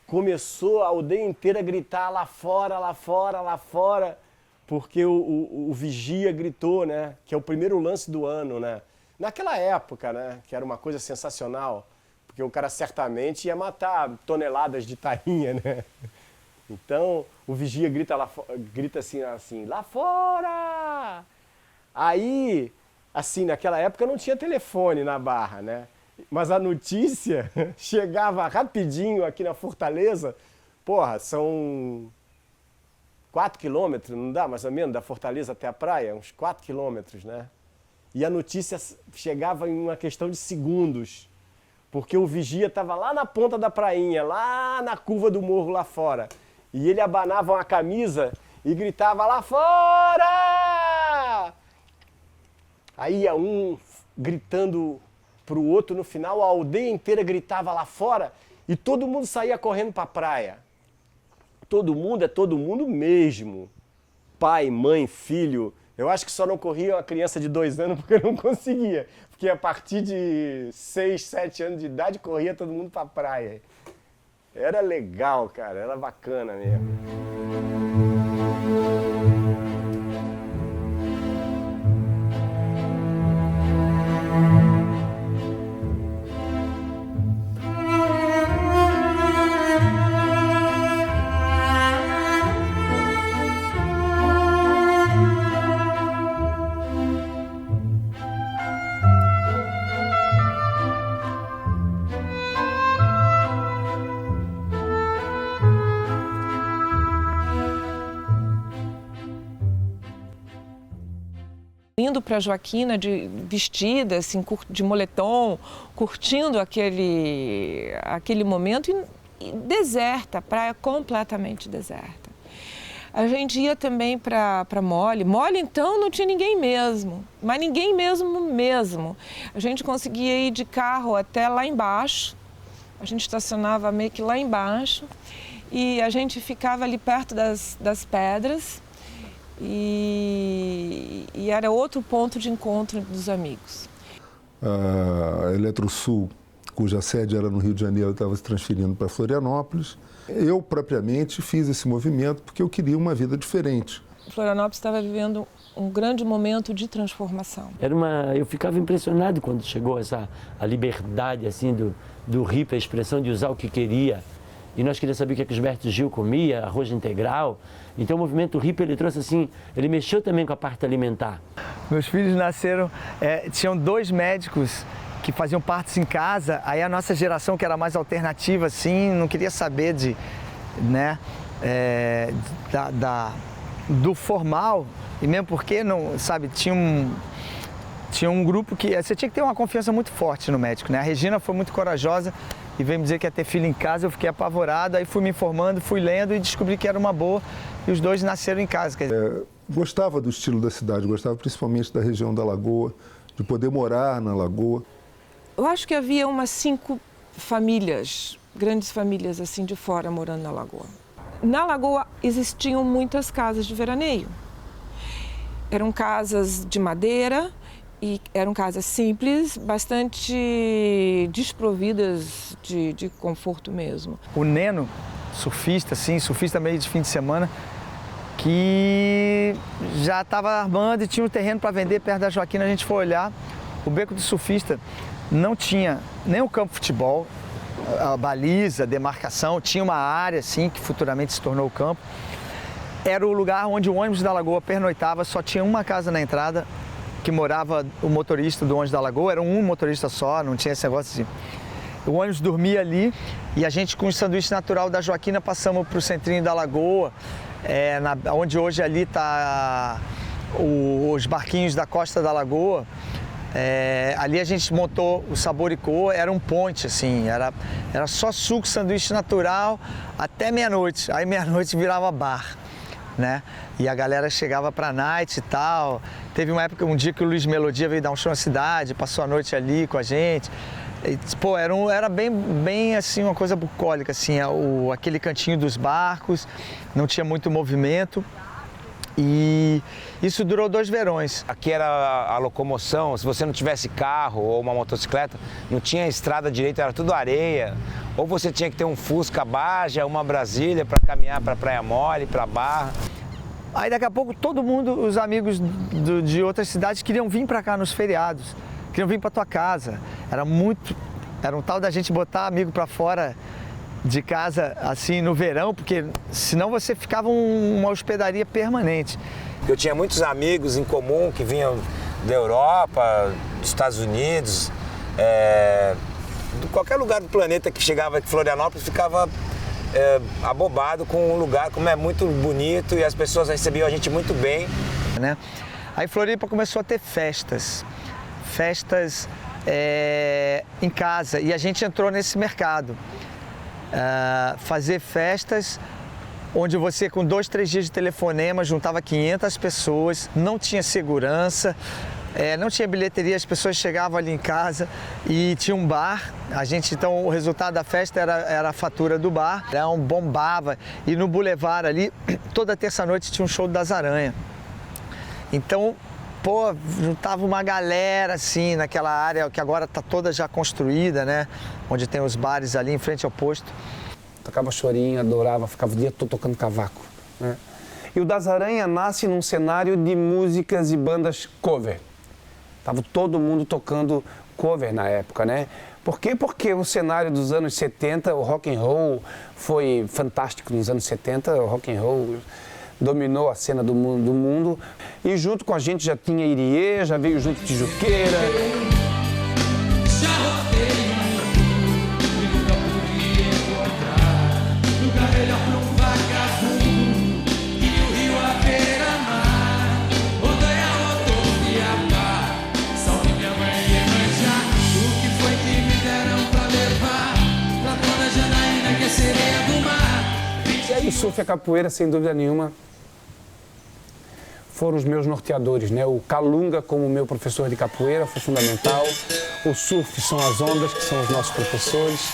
começou a aldeia inteira a gritar lá fora, lá fora, lá fora, porque o vigia gritou, né? Que é o primeiro lance do ano, né? Naquela época, né? Que era uma coisa sensacional, porque o cara certamente ia matar toneladas de tainha, né? Então, o vigia grita assim, lá fora! Aí, assim, naquela época não tinha telefone na Barra, né? Mas a notícia chegava rapidinho aqui na Fortaleza. Porra, são 4 quilômetros, não dá mais ou menos, da Fortaleza até a praia? Uns 4 quilômetros, né? E a notícia chegava em uma questão de segundos, porque o vigia estava lá na ponta da prainha, lá na curva do morro lá fora. E ele abanava uma camisa e gritava, lá fora! Aí ia um gritando pro outro, no final a aldeia inteira gritava lá fora e todo mundo saía correndo para a praia. Todo mundo é todo mundo mesmo. Pai, mãe, filho. Eu acho que só não corria uma criança de 2 anos porque não conseguia. Porque a partir de 6, 7 anos de idade corria todo mundo para a praia. Era legal, cara. Era bacana mesmo. Indo para Joaquina vestida, assim, de moletom, curtindo aquele momento e deserta, a praia completamente deserta. A gente ia também para Mole. Mole, então, não tinha ninguém mesmo, mas ninguém mesmo. A gente conseguia ir de carro até lá embaixo, a gente estacionava meio que lá embaixo e a gente ficava ali perto das pedras. E era outro ponto de encontro dos amigos. A Eletrosul, cuja sede era no Rio de Janeiro, estava se transferindo para Florianópolis. Eu, propriamente, fiz esse movimento porque eu queria uma vida diferente. Florianópolis estava vivendo um grande momento de transformação. Eu ficava impressionado quando chegou a liberdade assim, do hippie, a expressão de usar o que queria. E nós queríamos saber o que o Gilberto Gil comia, arroz integral. Então o movimento hippie, ele trouxe assim, ele mexeu também com a parte alimentar. Meus filhos nasceram, tinham 2 médicos que faziam partos em casa, aí a nossa geração, que era mais alternativa, assim, não queria saber do formal, e mesmo porque, não, sabe, tinha um grupo que, você tinha que ter uma confiança muito forte no médico, né? A Regina foi muito corajosa e veio me dizer que ia ter filho em casa, eu fiquei apavorado, aí fui me informando, fui lendo e descobri que era uma boa, e os 2 nasceram em casa. Gostava do estilo da cidade, gostava principalmente da região da Lagoa, de poder morar na Lagoa. Eu acho que havia umas 5 famílias, grandes famílias assim de fora morando na Lagoa. Na Lagoa existiam muitas casas de veraneio. Eram casas de madeira e eram casas simples, bastante desprovidas de conforto mesmo. O Neno surfista, assim, surfista meio de fim de semana, que já estava armando e tinha um terreno para vender perto da Joaquina. A gente foi olhar, o Beco do Surfista não tinha nem o campo de futebol, a baliza, a demarcação, tinha uma área assim que futuramente se tornou o campo. Era o lugar onde o ônibus da Lagoa pernoitava, só tinha uma casa na entrada, que morava o motorista do ônibus da Lagoa, era um motorista só, não tinha esse negócio assim. O ônibus dormia ali e a gente, com o sanduíche natural da Joaquina, passamos para o centrinho da Lagoa, onde hoje ali está os barquinhos da Costa da Lagoa. Ali a gente montou o Saboricô, era um ponte, assim, era só suco, sanduíche natural até meia-noite. Aí meia-noite virava bar, né? E a galera chegava pra night e tal. Teve uma época, um dia que o Luiz Melodia veio dar um show na cidade, passou a noite ali com a gente. E, pô, era bem assim, uma coisa bucólica, assim, aquele cantinho dos barcos, não tinha muito movimento. E isso durou 2 verões. Aqui era a locomoção, se você não tivesse carro ou uma motocicleta, não tinha estrada direita, era tudo areia. Ou você tinha que ter um Fusca Baja, uma Brasília para caminhar para Praia Mole, para Barra. Aí daqui a pouco todo mundo, os amigos de outras cidades queriam vir para cá nos feriados, queriam vir para tua casa. Era um tal da gente botar amigo para fora de casa assim no verão, porque senão você ficava uma hospedaria permanente. Eu tinha muitos amigos em comum que vinham da Europa, dos Estados Unidos, de qualquer lugar do planeta que chegava aqui em Florianópolis, ficava abobado com o lugar, como é muito bonito e as pessoas recebiam a gente muito bem. Né? Aí Floripa começou a ter festas em casa e a gente entrou nesse mercado. Fazer festas onde você, com 2, 3 dias de telefonema, juntava 500 pessoas, não tinha segurança, não tinha bilheteria, as pessoas chegavam ali em casa e tinha um bar. Então, o resultado da festa era a fatura do bar, bombava. E no Boulevard ali, toda terça-noite tinha um show das Aranha. Então, pô, juntava uma galera assim naquela área que agora está toda já construída, né? Onde tem os bares ali em frente ao posto. Tocava chorinho, adorava, ficava o dia todo tocando cavaco, né? E o Das Aranha nasce num cenário de músicas e bandas cover. Tava todo mundo tocando cover na época, né? Por quê? Porque o cenário dos anos 70, o rock and roll foi fantástico nos anos 70, o rock and roll dominou a cena do mundo. E junto com a gente já tinha Irie, já veio junto Tijuqueira. O surf e a capoeira, sem dúvida nenhuma, foram os meus norteadores, né? O Calunga, como meu professor de capoeira, foi fundamental. O surf são as ondas, que são os nossos professores.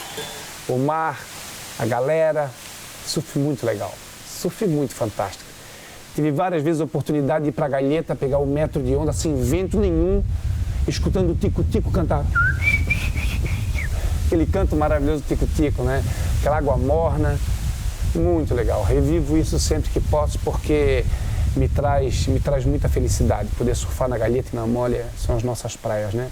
O mar, a galera. Surf muito legal. Surf muito fantástico. Tive várias vezes a oportunidade de ir para a Galheta, pegar 1 metro de onda sem vento nenhum, escutando o Tico-Tico cantar. Aquele canto maravilhoso do Tico-Tico, né? Aquela água morna. Muito legal. Revivo isso sempre que posso porque me traz muita felicidade. Poder surfar na Galheta e na Molha são as nossas praias, né?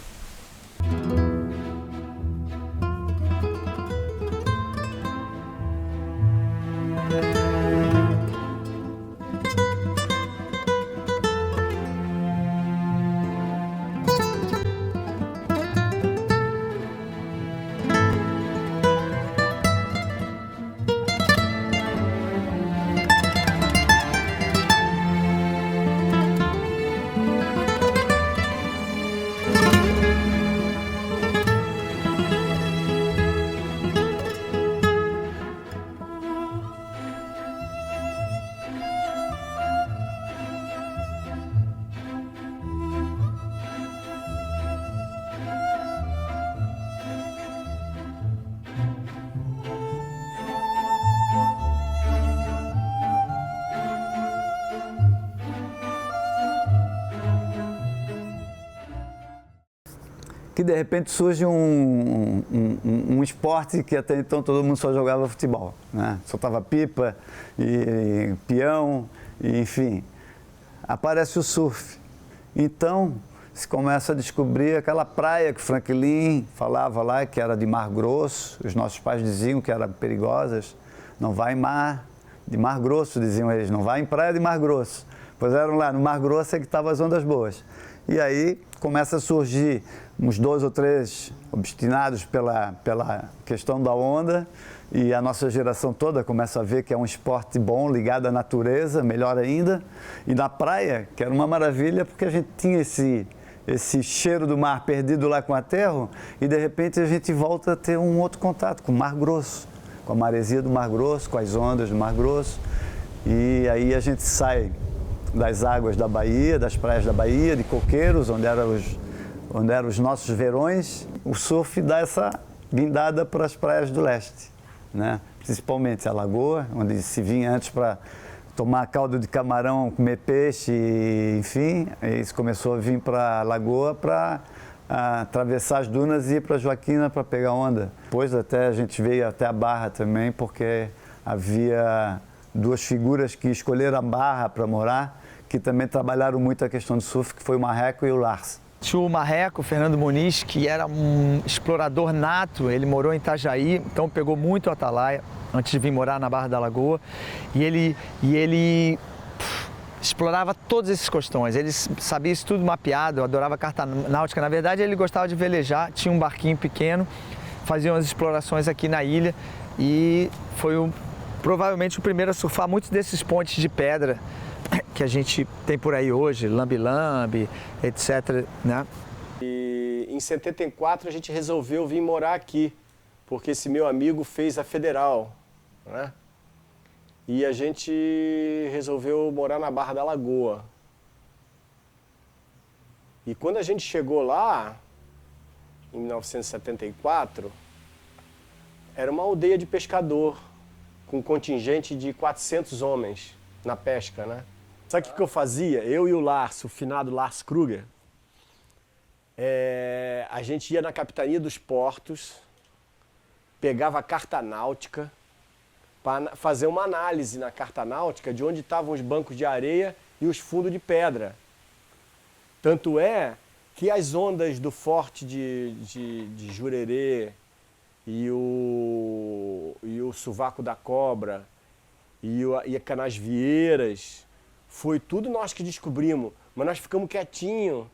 que de repente surge um esporte que até então todo mundo só jogava futebol, né? Soltava pipa e peão, e, enfim, aparece o surf. Então se começa a descobrir aquela praia que Franklin falava lá, que era de Mar Grosso, os nossos pais diziam que eram perigosas, não vai em mar de Mar Grosso, diziam eles, não vai em praia de Mar Grosso. Pois eram lá, no Mar Grosso é que estavam as ondas boas. E aí começa a surgir uns 2 ou 3 obstinados pela questão da onda, e a nossa geração toda começa a ver que é um esporte bom, ligado à natureza, melhor ainda. E na praia, que era uma maravilha, porque a gente tinha esse cheiro do mar perdido lá com a terra, e de repente a gente volta a ter um outro contato com o Mar Grosso, com a maresia do Mar Grosso, com as ondas do Mar Grosso. E aí a gente sai das águas da Bahia, das praias da Bahia, de Coqueiros, onde eram os nossos verões. O surf dá essa guindada para as praias do leste, né? Principalmente a Lagoa, onde se vinha antes para tomar caldo de camarão, comer peixe, enfim. E isso começou a vir para a Lagoa para atravessar as dunas e ir para Joaquina para pegar onda. Depois até a gente veio até a Barra também, porque havia 2 figuras que escolheram a Barra para morar, que também trabalharam muito a questão do surf, que foi o Marreco e o Lars. Tinha o Marreco, Fernando Muniz, que era um explorador nato, ele morou em Itajaí, então pegou muito o Atalaia antes de vir morar na Barra da Lagoa, e ele explorava todos esses costões, ele sabia isso tudo mapeado, adorava carta náutica. Na verdade, ele gostava de velejar, tinha um barquinho pequeno, fazia umas explorações aqui na ilha, e foi provavelmente o primeiro a surfar muitos desses pontes de pedra que a gente tem por aí hoje, lambi-lambi, etc, né? E em 74 a gente resolveu vir morar aqui, porque esse meu amigo fez a Federal, né? E a gente resolveu morar na Barra da Lagoa. E quando a gente chegou lá, em 1974, era uma aldeia de pescador, com um contingente de 400 homens na pesca, né? Sabe o que eu fazia? Eu e o Lars, o finado Lars Kruger, a gente ia na capitania dos portos, pegava a carta náutica, para fazer uma análise na carta náutica de onde estavam os bancos de areia e os fundos de pedra. Tanto é que as ondas do forte de Jurerê e o Sovaco da Cobra e a Canasvieiras, foi tudo nós que descobrimos, mas nós ficamos quietinhos.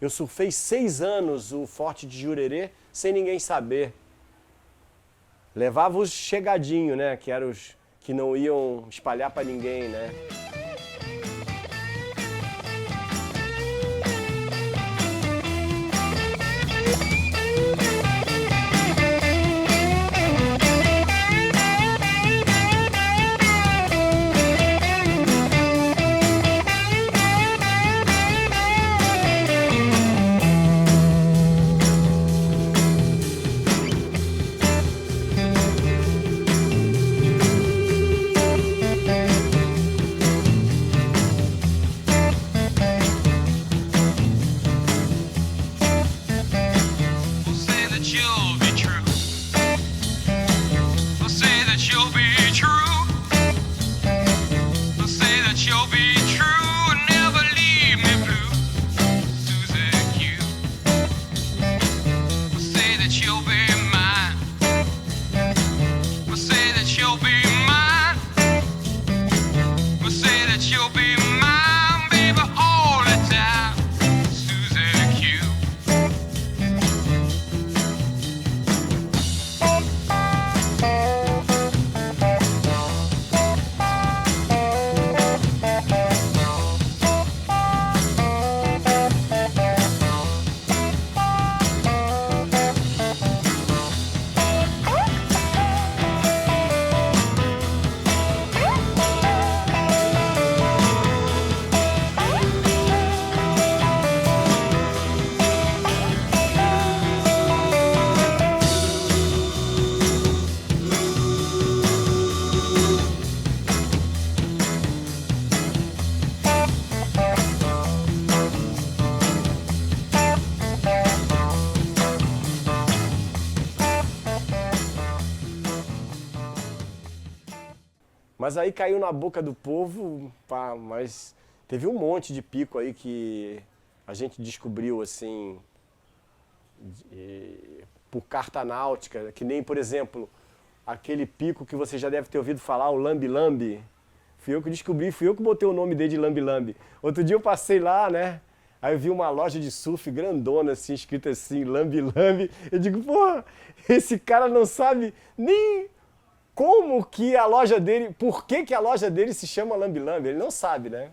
Eu surfei 6 anos o forte de Jurerê sem ninguém saber. Levava os chegadinhos, né, que eram os que não iam espalhar para ninguém, né? Mas aí caiu na boca do povo, pá, mas teve um monte de pico aí que a gente descobriu, assim, por carta náutica, que nem, por exemplo, aquele pico que você já deve ter ouvido falar, o lambi-lambi. Fui eu que descobri, fui eu que botei o nome dele de lambi-lambi. Outro dia eu passei lá, né? Aí eu vi uma loja de surf grandona, assim, escrita assim, lambi-lambi. Eu digo, porra, esse cara não sabe nem como que a loja dele, por que a loja dele se chama lambi-lambi. Ele não sabe, né?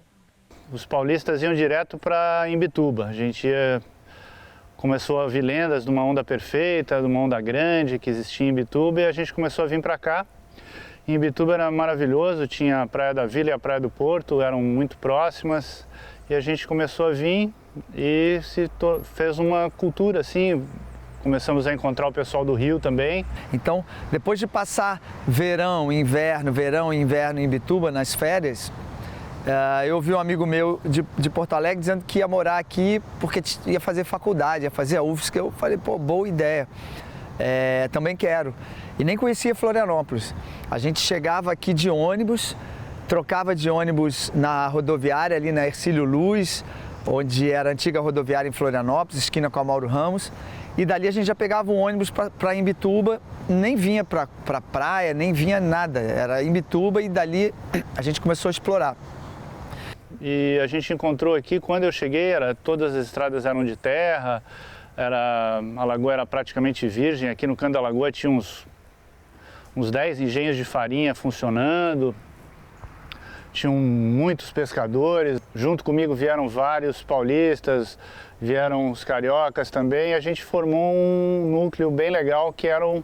Os paulistas iam direto para Imbituba. A gente começou a ouvir lendas de uma onda perfeita, de uma onda grande que existia em Imbituba, e a gente começou a vir para cá. Em Imbituba era maravilhoso, tinha a Praia da Vila e a Praia do Porto, eram muito próximas, e a gente começou a vir e fez uma cultura assim. Começamos a encontrar o pessoal do Rio também. Então, depois de passar verão, inverno em Imbituba, nas férias, eu ouvi um amigo meu de Porto Alegre dizendo que ia morar aqui porque ia fazer faculdade, ia fazer a UFSC. Eu falei, pô, boa ideia, também quero. E nem conhecia Florianópolis. A gente chegava aqui de ônibus, trocava de ônibus na rodoviária, ali na Hercílio Luz, onde era a antiga rodoviária em Florianópolis, esquina com a Mauro Ramos. E dali a gente já pegava um ônibus para Imbituba, nem vinha para praia, nem vinha nada. Era Imbituba e dali a gente começou a explorar. E a gente encontrou aqui, quando eu cheguei, todas as estradas eram de terra, a lagoa era praticamente virgem. Aqui no canto da lagoa tinha uns 10 engenhos de farinha funcionando, tinham muitos pescadores. Junto comigo vieram vários paulistas, vieram os cariocas também, e a gente formou um núcleo bem legal que eram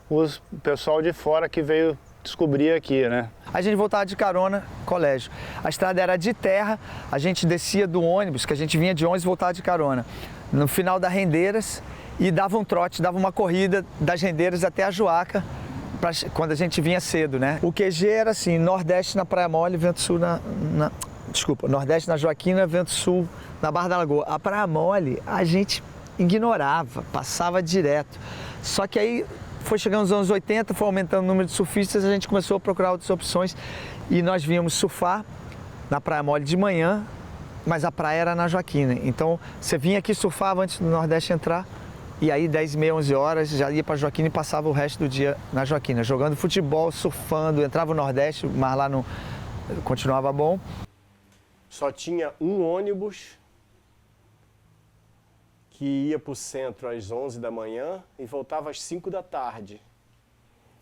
o pessoal de fora que veio descobrir aqui, né? A gente voltava de carona, colégio. A estrada era de terra, a gente descia do ônibus, que a gente vinha de ônibus e voltava de carona. No final das Rendeiras, e dava um trote, dava uma corrida das Rendeiras até a Joaca, quando a gente vinha cedo, né? O QG era assim, Nordeste na Praia Mole, Vento Sul Nordeste na Joaquina, Vento Sul na Barra da Lagoa. A Praia Mole a gente ignorava, passava direto. Só que aí foi chegando nos anos 80, foi aumentando o número de surfistas, a gente começou a procurar outras opções e nós vínhamos surfar na Praia Mole de manhã, mas a praia era na Joaquina. Então você vinha aqui, surfava antes do Nordeste entrar, e aí 10h30, 11 horas, já ia para Joaquina e passava o resto do dia na Joaquina, jogando futebol, surfando, entrava no Nordeste, mas lá não continuava bom. Só tinha um ônibus que ia para o centro às 11 da manhã e voltava às 5 da tarde.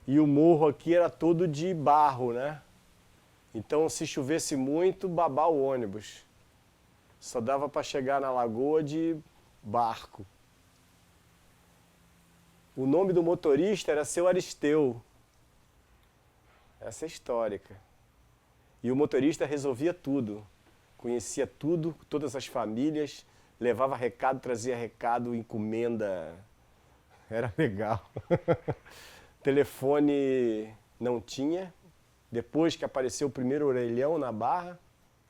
E o morro aqui era todo de barro, né? Então, se chovesse muito, babava o ônibus. Só dava para chegar na lagoa de barco. O nome do motorista era Seu Aristeu. Essa é histórica. E o motorista resolvia tudo. Conhecia tudo, todas as famílias, levava recado, trazia recado, encomenda. Era legal. Telefone não tinha. Depois que apareceu o primeiro orelhão na Barra,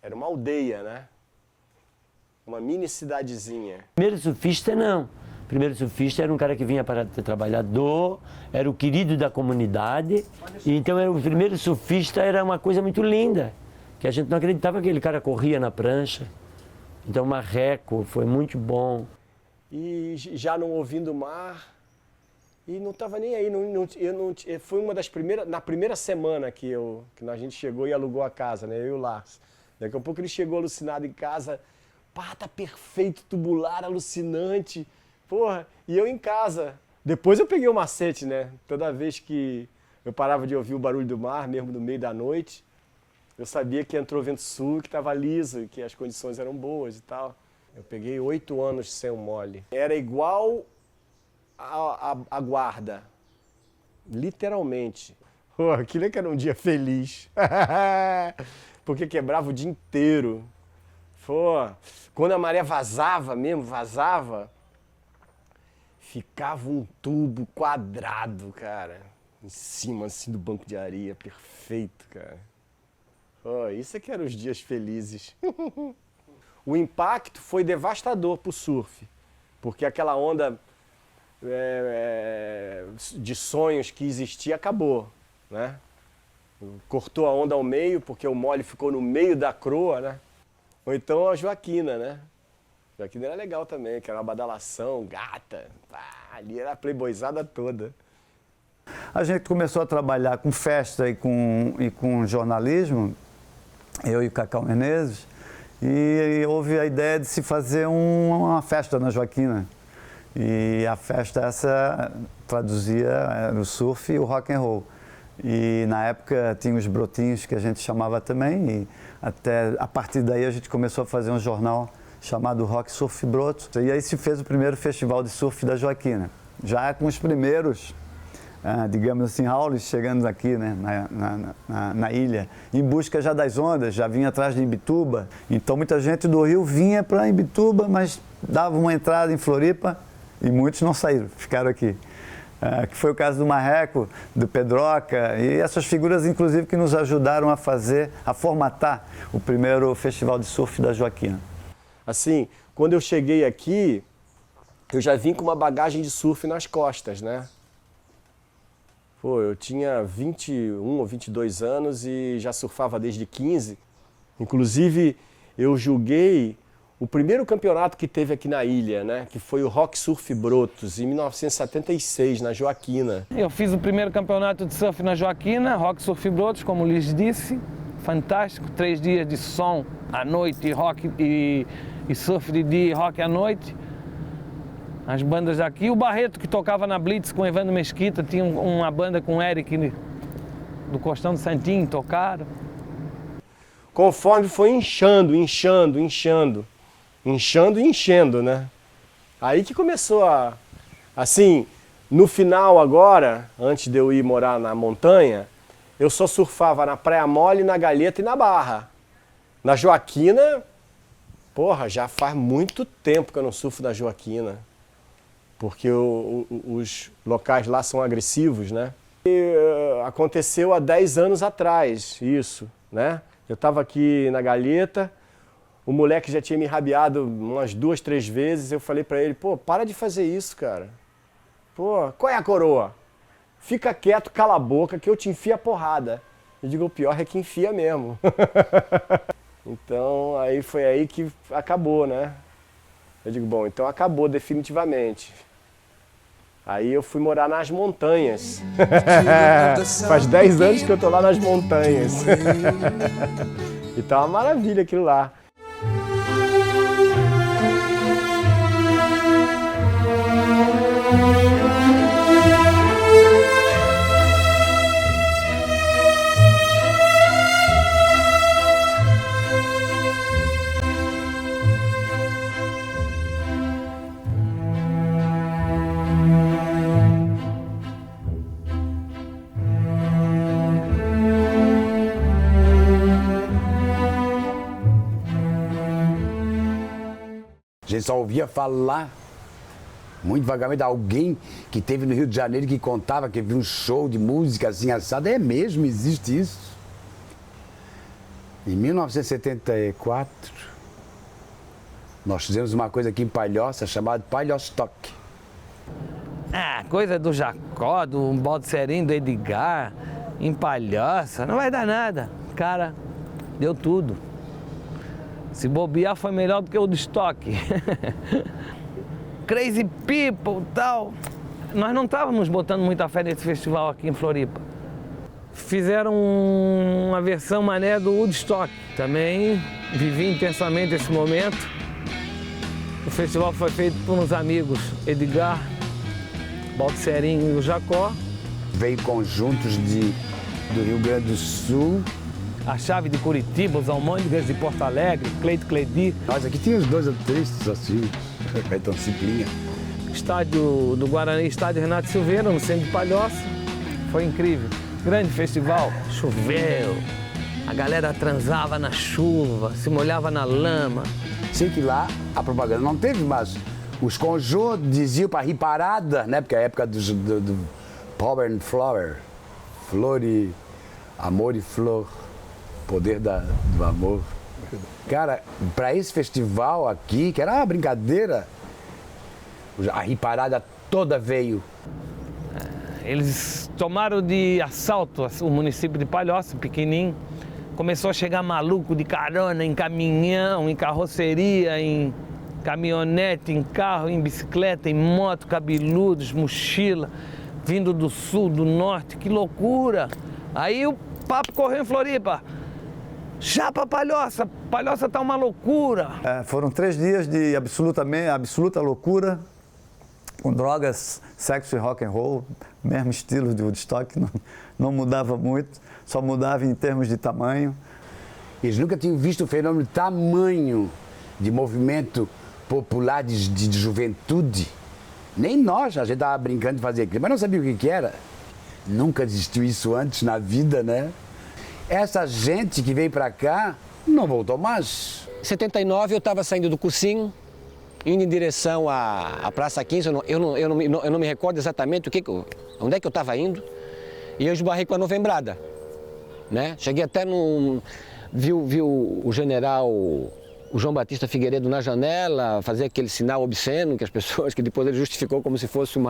era uma aldeia, né? Uma mini cidadezinha. Primeiro surfista, não. Primeiro surfista era um cara que vinha para ser trabalhador, era o querido da comunidade. E então o primeiro surfista era uma coisa muito linda, que a gente não acreditava que aquele cara corria na prancha. Então marreco, foi muito bom. E já não ouvindo o mar, e não estava nem aí. Foi uma das primeiras, na primeira semana que a gente chegou e alugou a casa, né? Eu e o Lars. Daqui a pouco ele chegou alucinado em casa, pá, tá perfeito, tubular, alucinante. Porra, e eu em casa. Depois eu peguei o macete, né? Toda vez que eu parava de ouvir o barulho do mar, mesmo no meio da noite, eu sabia que entrou vento sul, que estava liso, que as condições eram boas e tal. Eu peguei 8 anos sem o mole. Era igual a guarda, literalmente. Pô, aquilo é que era um dia feliz. Porque quebrava o dia inteiro. Pô, quando a maré vazava, ficava um tubo quadrado, cara, em cima assim do banco de areia, perfeito, cara. Oh, isso é que eram os dias felizes. O impacto foi devastador pro surf, porque aquela onda de sonhos que existia acabou, né? cortou a onda ao meio, porque o mole ficou no meio da croa, né? Ou então a Joaquina, né? Joaquina era legal também, que era uma badalação, gata. Pá, ali era a playboyzada toda. A gente começou a trabalhar com festa e com jornalismo, eu e o Cacau Menezes, e houve a ideia de se fazer uma festa na Joaquina. E a festa essa traduzia o surf e o rock and roll. E na época tinha os brotinhos que a gente chamava também, e até a partir daí a gente começou a fazer um jornal chamado Rock Surf Brotos. E aí se fez o primeiro festival de surf da Joaquina, já com os primeiros, digamos assim, haules chegando aqui, né, na ilha, em busca já das ondas, já vinha atrás de Imbituba. Então muita gente do Rio vinha para Imbituba, mas dava uma entrada em Floripa e muitos não saíram, ficaram aqui. Que foi o caso do Marreco, do Pedroca, e essas figuras, inclusive, que nos ajudaram a formatar o primeiro festival de surf da Joaquina. Assim, quando eu cheguei aqui, eu já vim com uma bagagem de surf nas costas, né? Pô, eu tinha 21 ou 22 anos e já surfava desde 15. Inclusive, eu julguei o primeiro campeonato que teve aqui na ilha, né? Que foi o Rock Surf Brotos, em 1976, na Joaquina. Eu fiz o primeiro campeonato de surf na Joaquina, Rock Surf Brotos, como lhes disse. Fantástico, 3 dias de som à noite, rock e surf de dia e rock à noite. As bandas aqui, o Barreto que tocava na Blitz com o Evandro Mesquita, tinha uma banda com o Eric do Costão do Santinho, tocaram. Conforme foi inchando, né? Aí que começou assim, no final agora, antes de eu ir morar na montanha, eu só surfava na Praia Mole, na Galheta e na Barra. Na Joaquina, porra, já faz muito tempo que eu não surfo na Joaquina. Porque os locais lá são agressivos, né? E, aconteceu há 10 anos atrás, isso, né? Eu estava aqui na Galheta, o moleque já tinha me rabiado umas 2, 3 vezes, eu falei pra ele, pô, para de fazer isso, cara. Pô, qual é a coroa? Fica quieto, cala a boca, que eu te enfio a porrada. Eu digo, o pior é que enfia mesmo. Então, aí foi aí que acabou, né? Eu digo, bom, então acabou definitivamente. Aí eu fui morar nas montanhas. Faz 10 anos que eu tô lá nas montanhas. E tá uma maravilha aquilo lá. A gente só ouvia falar muito vagamente de alguém que teve no Rio de Janeiro que contava que viu um show de música assim assada. É mesmo, existe isso. Em 1974, nós fizemos uma coisa aqui em Palhoça chamada Palhostock. Coisa do Jacó, do Baldsserinho, do Edgar, em Palhoça, não vai dar nada. Cara, deu tudo. Se bobear foi melhor do que o do estoque. Crazy People e tal. Nós não estávamos botando muita fé nesse festival aqui em Floripa. Fizeram uma versão mané do Woodstock. Também vivi intensamente esse momento. O festival foi feito por uns amigos, Edgar, Baldsserinho e o Jacó. Veio conjuntos do Rio Grande do Sul. A Chave de Curitiba, os Almôndegas de Porto Alegre, Cleito Cledi. Nós aqui tínhamos 2 ou 3 assim, Caetão Ciplinha. Estádio do Guarani, estádio Renato Silveira, no centro de Palhoça. Foi incrível. Grande festival, choveu, a galera transava na chuva, se molhava na lama. Sei que lá a propaganda não teve, mas os conjuntos diziam para rir parada, né? Porque é a época do Power and Flower, flor e amor e flor. Poder do amor. Cara, para esse festival aqui, que era uma brincadeira, a riparada toda veio. Eles tomaram de assalto o município de Palhoça, pequenininho. Começou a chegar maluco de carona em caminhão, em carroceria, em caminhonete, em carro, em bicicleta, em moto, cabeludos, mochila, vindo do sul, do norte, que loucura! Aí o papo correu em Floripa. Chapa Palhoça, Palhoça tá uma loucura. Foram 3 dias de absoluta loucura, com drogas, sexo e rock and roll, mesmo estilo de Woodstock, não mudava muito, só mudava em termos de tamanho. Eles nunca tinham visto o fenômeno tamanho de movimento popular de juventude. Nem nós, a gente estava brincando de fazer aquilo, mas não sabia o que era. Nunca existiu isso antes na vida, né? Essa gente que veio para cá não voltou mais. Em 79 eu estava saindo do cursinho, indo em direção à Praça 15, eu não me recordo exatamente onde é que eu estava indo, e eu esbarrei com a Novembrada, né? Cheguei até viu o general, o João Batista Figueiredo na janela, fazer aquele sinal obsceno que as pessoas, que depois ele justificou como se fosse um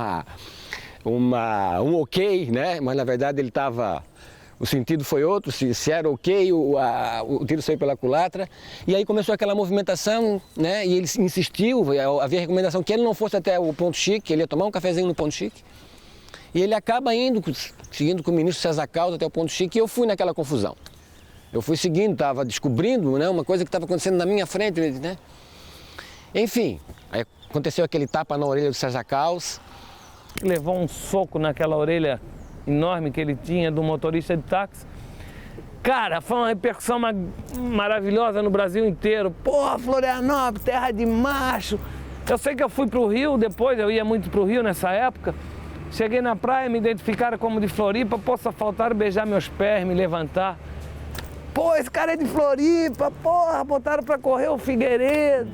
ok, né? Mas na verdade ele estava... O sentido foi outro, se era ok, o tiro saiu pela culatra. E aí começou aquela movimentação, né? E ele insistiu, havia recomendação que ele não fosse até o Ponto Chique, ele ia tomar um cafezinho no Ponto Chique. E ele acaba indo, seguindo com o ministro César Causa até o Ponto Chique, e eu fui naquela confusão. Eu fui seguindo, estava descobrindo, né, uma coisa que estava acontecendo na minha frente, né? Enfim, aí aconteceu aquele tapa na orelha do César Causa. Levou um soco naquela orelha enorme que ele tinha do motorista de táxi. Cara, foi uma repercussão maravilhosa no Brasil inteiro. Porra, Florianópolis, terra de macho. Eu sei que eu fui pro Rio depois, eu ia muito pro Rio nessa época. Cheguei na praia, me identificaram como de Floripa. Pô, só faltaram beijar meus pés, me levantar. Pô, esse cara é de Floripa, porra, botaram pra correr o Figueiredo.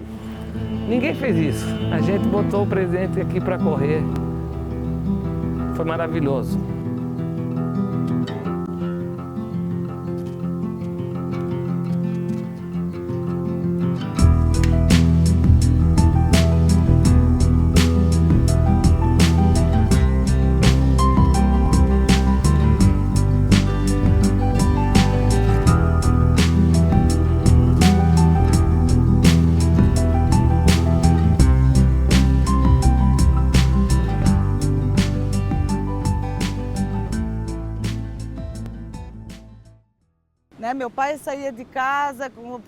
Ninguém fez isso. A gente botou o presidente aqui pra correr. Foi maravilhoso. Meu pai saía de casa com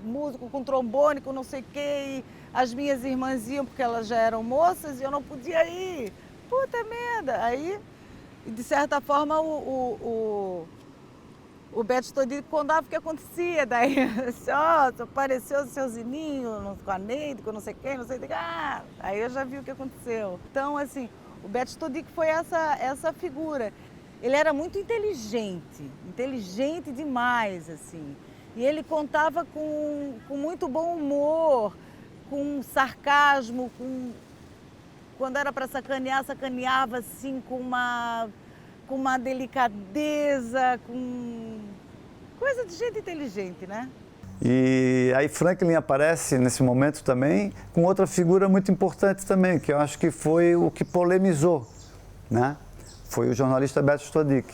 músico, com trombone, com não sei o quê, e as minhas irmãs iam porque elas já eram moças e eu não podia ir. Puta merda! Aí, de certa forma, o Beto Todico contava o que acontecia. Daí, assim, ó, apareceu o seu Zininho com a Neide, com não sei quem, não sei o que. Ah, aí eu já vi o que aconteceu. Então, assim, o Beto Todico foi essa figura. Ele era muito inteligente demais, assim. E ele contava com muito bom humor, com sarcasmo, quando era para sacanear, sacaneava assim com uma delicadeza, com coisa de gente inteligente, né? E aí Franklin aparece nesse momento também com outra figura muito importante também, que eu acho que foi o que polemizou, né? Foi o jornalista Beto Todic.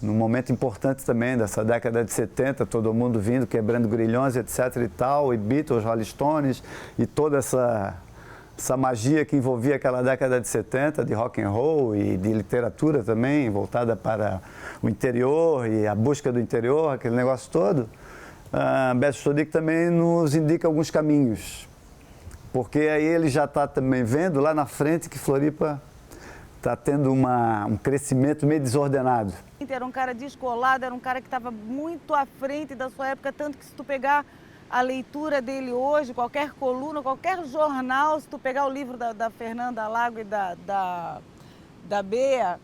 Num momento importante também dessa década de 70, todo mundo vindo, quebrando grilhões, etc e tal, e Beatles, Rolling Stones, e toda essa magia que envolvia aquela década de 70, de rock and roll e de literatura também, voltada para o interior e a busca do interior, aquele negócio todo. Beto Todic também nos indica alguns caminhos, porque aí ele já está também vendo lá na frente que Floripa está tendo um crescimento meio desordenado. Era um cara descolado, era um cara que estava muito à frente da sua época, tanto que se tu pegar a leitura dele hoje, qualquer coluna, qualquer jornal, se tu pegar o livro da Fernanda Lago e da Bea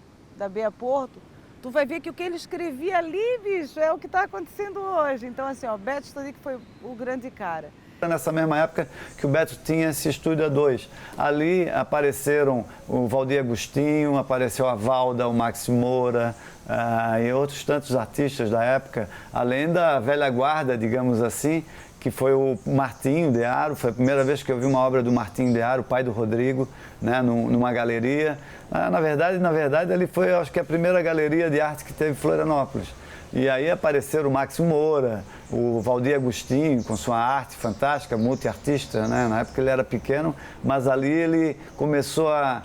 Porto, tu vai ver que o que ele escrevia ali, bicho, é o que está acontecendo hoje. Então, assim, ó, Beto Todic foi o grande cara. Nessa mesma época que o Beto tinha esse estúdio A2. Ali apareceram o Valdir Agostinho, apareceu a Valda, o Max Moura e outros tantos artistas da época, além da velha guarda, digamos assim, que foi o Martinho de Aro. Foi a primeira vez que eu vi uma obra do Martinho de Aro, pai do Rodrigo, né, numa galeria. Na verdade, ali foi, acho que, a primeira galeria de arte que teve em Florianópolis. E aí apareceram o Max Moura, o Valdir Agostinho, com sua arte fantástica, multiartista, né? Na época ele era pequeno, mas ali ele começou a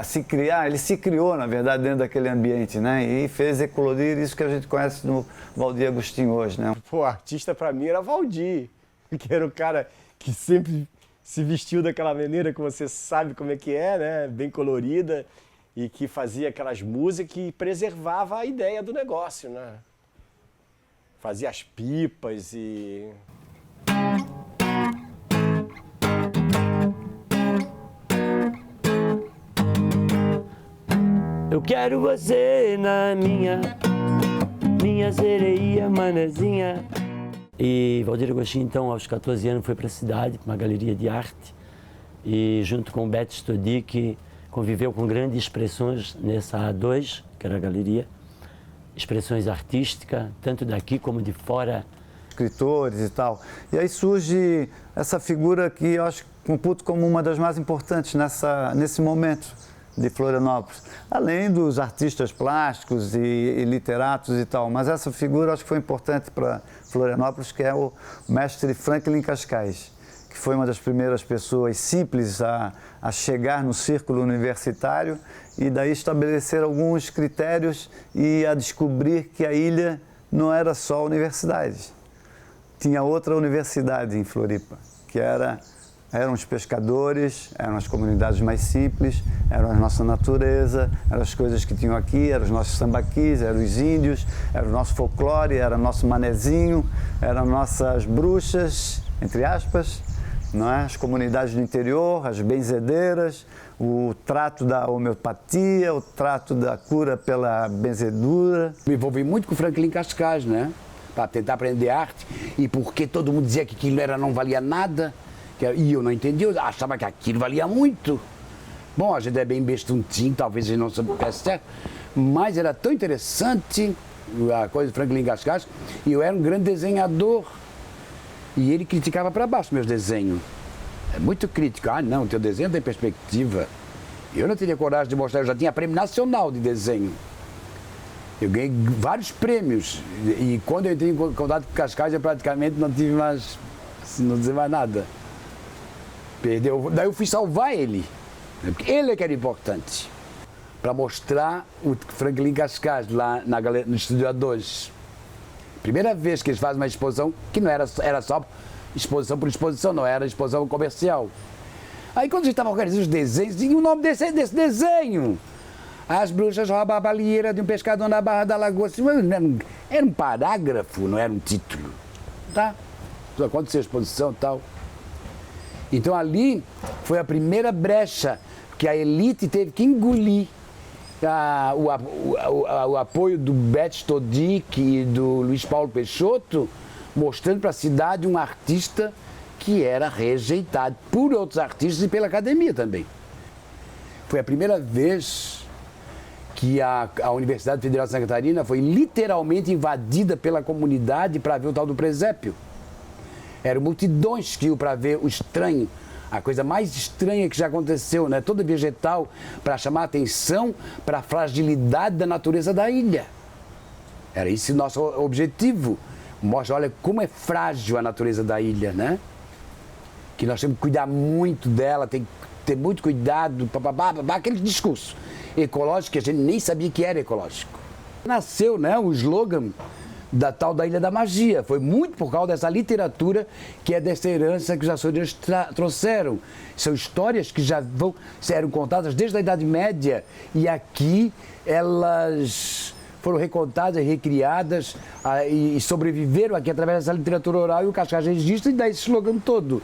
se criar, ele se criou, na verdade, dentro daquele ambiente, né? E fez eclodir isso que a gente conhece no Valdir Agostinho hoje, né? Pô, artista pra mim era Valdir, que era o cara que sempre se vestiu daquela maneira que você sabe como é que é, né? Bem colorida, e que fazia aquelas músicas que preservava a ideia do negócio, né? Fazia as pipas e... Eu quero você na minha sereia, manezinha. E Valdir Agostinho, então, aos 14 anos, foi para a cidade, para uma galeria de arte. E junto com o Beto Stodic, conviveu com grandes expressões nessa A2, que era a galeria. Expressões artísticas, tanto daqui como de fora. Escritores e tal. E aí surge essa figura que eu acho que computo como uma das mais importantes nesse momento de Florianópolis. Além dos artistas plásticos e literatos e tal, mas essa figura eu acho que foi importante para Florianópolis, que é o mestre Franklin Cascais, que foi uma das primeiras pessoas simples a chegar no círculo universitário e daí estabelecer alguns critérios e a descobrir que a ilha não era só a universidade. Tinha outra universidade em Floripa, que eram os pescadores, eram as comunidades mais simples, eram a nossa natureza, eram as coisas que tinham aqui, eram os nossos sambaquis, eram os índios, era o nosso folclore, era o nosso manezinho, eram nossas bruxas, entre aspas, não é? As comunidades do interior, as benzedeiras, o trato da homeopatia, o trato da cura pela benzedura. Me envolvi muito com o Franklin Cascais, né? Para tentar aprender arte, e porque todo mundo dizia que aquilo não valia nada, e eu não entendia, eu achava que aquilo valia muito. Bom, a gente é bem bestuntinho, talvez a gente não soubesse certo, mas era tão interessante a coisa do Franklin Cascais, e eu era um grande desenhador. E ele criticava para baixo meus desenhos. É muito crítico. Ah, não, teu desenho tem perspectiva. Eu não teria coragem de mostrar, eu já tinha prêmio nacional de desenho. Eu ganhei vários prêmios. E quando eu entrei em contato com Cascais, eu praticamente não tive mais, não dizer mais nada. Perdeu. Daí eu fui salvar ele. Porque ele é que era importante. Para mostrar o Franklin Cascais lá no Estúdio A2. Primeira vez que eles fazem uma exposição que não era só exposição por exposição, não era exposição comercial. Aí quando a gente estava organizando os desenhos, tinha o nome desse desenho. As bruxas roubam a baleeira de um pescador na Barra da Lagoa. Assim, era um parágrafo, não era um título. Tá? Só aconteceu a exposição e tal. Então ali foi a primeira brecha que a elite teve que engolir. O apoio do Beto Stodic e do Luiz Paulo Peixoto, mostrando para a cidade um artista que era rejeitado por outros artistas e pela academia também. Foi a primeira vez que a Universidade Federal de Santa Catarina foi literalmente invadida pela comunidade para ver o tal do presépio. Eram multidões que iam para ver o estranho. A coisa mais estranha que já aconteceu, né? Todo vegetal para chamar a atenção para a fragilidade da natureza da ilha. Era esse o nosso objetivo. Mostra, olha como é frágil a natureza da ilha, né? Que nós temos que cuidar muito dela, tem que ter muito cuidado, aquele discurso ecológico que a gente nem sabia que era ecológico. Nasceu, né, o slogan da tal da Ilha da Magia. Foi muito por causa dessa literatura que é dessa herança que os açorianos trouxeram. São histórias que já eram contadas desde a Idade Média e aqui elas foram recontadas, recriadas e sobreviveram aqui através dessa literatura oral e o Cascais registra e dá esse slogan todo.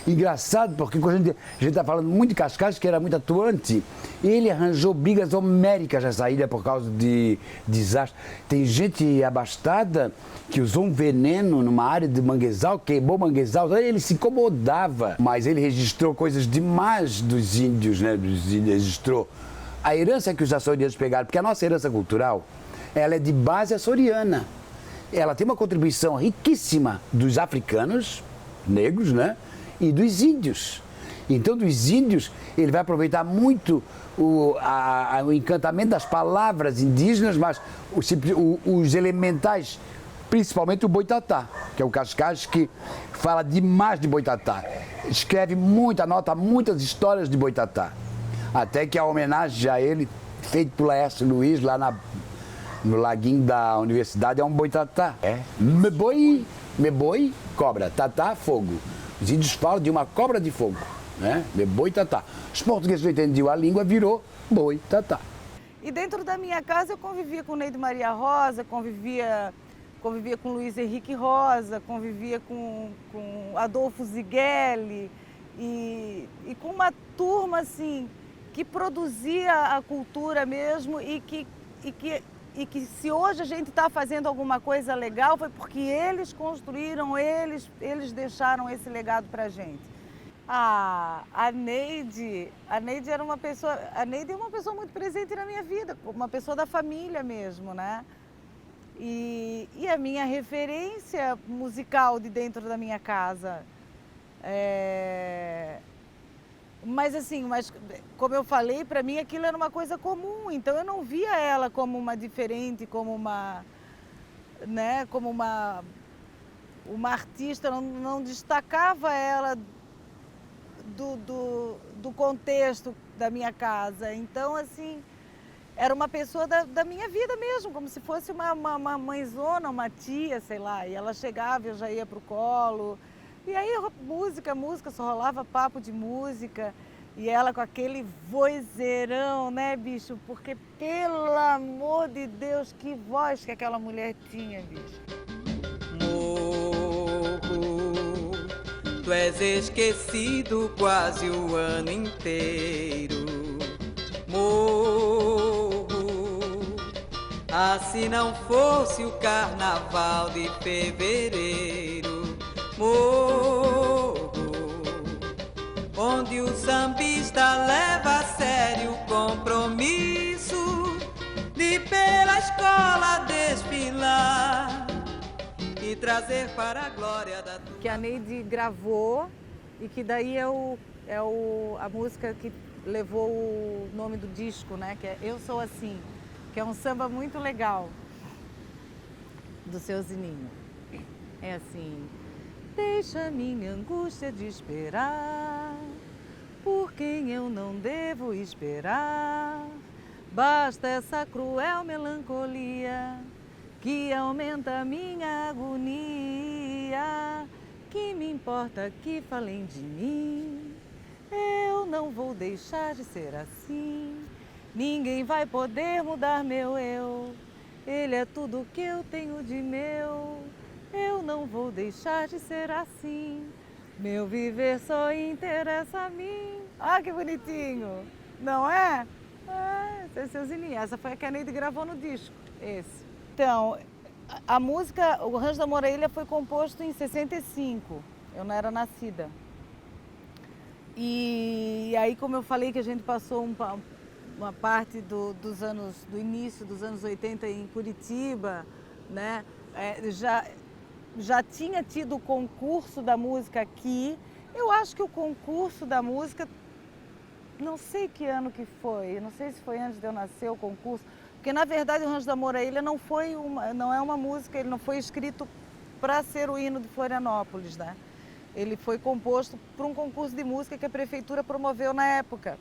Engraçado, porque quando a gente está falando muito de Cascais, que era muito atuante, ele arranjou brigas homéricas nessa ilha por causa de desastre. Tem gente abastada que usou um veneno numa área de manguezal, queimou manguezal, ele se incomodava. Mas ele registrou coisas demais dos índios, né? Registrou a herança que os açorianos pegaram, porque a nossa herança cultural, ela é de base açoriana. Ela tem uma contribuição riquíssima dos africanos, negros, né? E dos índios. Então, dos índios, ele vai aproveitar muito o encantamento das palavras indígenas, mas os elementais, principalmente o boitatá, que é o Cascais, que fala demais de boitatá. Escreve muito, anota muitas histórias de boitatá. Até que a homenagem a ele, feita por Laércio Luiz, lá no laguinho da universidade, é um boitatá. Me boi, cobra, tatá, fogo. Os índios falam de uma cobra de fogo, né? Me boi, tatá. Os portugueses não entendiam a língua, virou boi, tatá. E dentro da minha casa eu convivia com Neide Maria Rosa, convivia com Luiz Henrique Rosa, convivia com Adolfo Zigueli e com uma turma assim que produzia a cultura mesmo e que se hoje a gente está fazendo alguma coisa legal foi porque eles construíram, eles deixaram esse legado para a gente. A Neide era uma pessoa, a Neide é uma pessoa muito presente na minha vida, uma pessoa da família mesmo, né? E a minha referência musical de dentro da minha casa. Mas como eu falei, para mim aquilo era uma coisa comum, então eu não via ela como uma diferente, como uma artista, não destacava ela do contexto da minha casa. Então, assim, era uma pessoa da minha vida mesmo, como se fosse uma mãezona, uma tia, sei lá, e ela chegava, eu já ia pro colo. E aí, música, só rolava papo de música. E ela com aquele vozeirão, né, bicho? Porque, pelo amor de Deus, que voz que aquela mulher tinha, bicho. Morro, tu és esquecido quase o ano inteiro. Morro, se não fosse o carnaval de fevereiro. Morro, onde o sambista leva a sério o compromisso de pela escola desfilar e trazer para a glória da... Que a Neide gravou e que daí é a música que levou o nome do disco, né? Que é Eu Sou Assim, que é um samba muito legal do Seu Zininho. É assim... Deixa minha angústia de esperar por quem eu não devo esperar. Basta essa cruel melancolia que aumenta minha agonia. Que me importa que falem de mim? Eu não vou deixar de ser assim. Ninguém vai poder mudar meu eu. Ele é tudo que eu tenho de meu. Eu não vou deixar de ser assim. Meu viver só interessa a mim. Ah, que bonitinho! Não é? Esse é Seu Zininho. Essa foi a que a Neide gravou no disco. Esse. Então, a música, o Rancho da Moreira foi composto em 65. Eu não era nascida. E aí, como eu falei que a gente passou uma parte do início dos anos 80 em Curitiba, né? Já tinha tido o concurso da música aqui. Eu acho que o concurso da música, não sei que ano que foi, não sei se foi antes de eu nascer o concurso, porque na verdade o Rancho da Moreira não é uma música, ele não foi escrito para ser o hino de Florianópolis, né? Ele foi composto por um concurso de música que a prefeitura promoveu na época.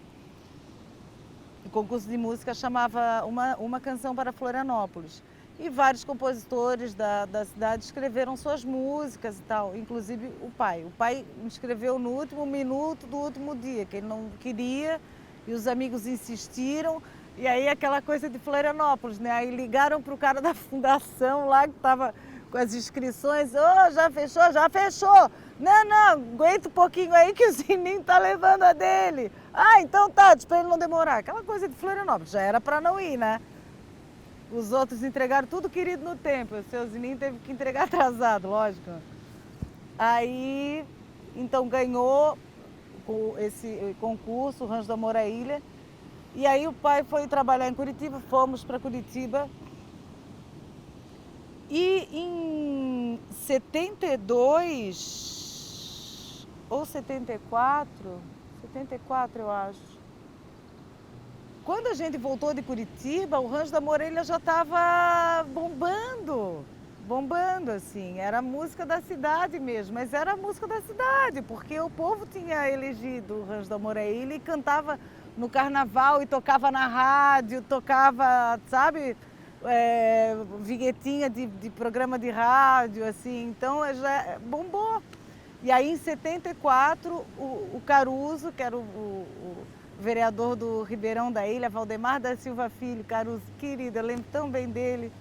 O concurso de música chamava Uma Canção para Florianópolis. E vários compositores da cidade escreveram suas músicas e tal, inclusive o pai. O pai escreveu no último minuto do último dia, que ele não queria, e os amigos insistiram. E aí aquela coisa de Florianópolis, né? Aí ligaram para o cara da fundação lá, que estava com as inscrições. Ô, já fechou? Já fechou! Não, aguenta um pouquinho aí que o Zininho tá levando a dele. Ah, então tá, pra ele não demorar. Aquela coisa de Florianópolis, já era pra não ir, né? Os outros entregaram tudo querido no tempo. O seu Zininho teve que entregar atrasado, lógico. Aí, então ganhou esse concurso, o Rancho do Amor à Ilha. E aí o pai foi trabalhar em Curitiba, fomos para Curitiba. E em 72 ou 74 eu acho. Quando a gente voltou de Curitiba, o Rancho da Morelha já estava bombando, assim. Era a música da cidade mesmo, mas era a música da cidade, porque o povo tinha elegido o Rancho da Morelha e cantava no carnaval e tocava na rádio, tocava, sabe, vinhetinha de programa de rádio, assim. Então já bombou. E aí em 74, o Caruso, que era o vereador do Ribeirão da Ilha, Valdemar da Silva Filho, Caruso, querido, eu lembro tão bem dele.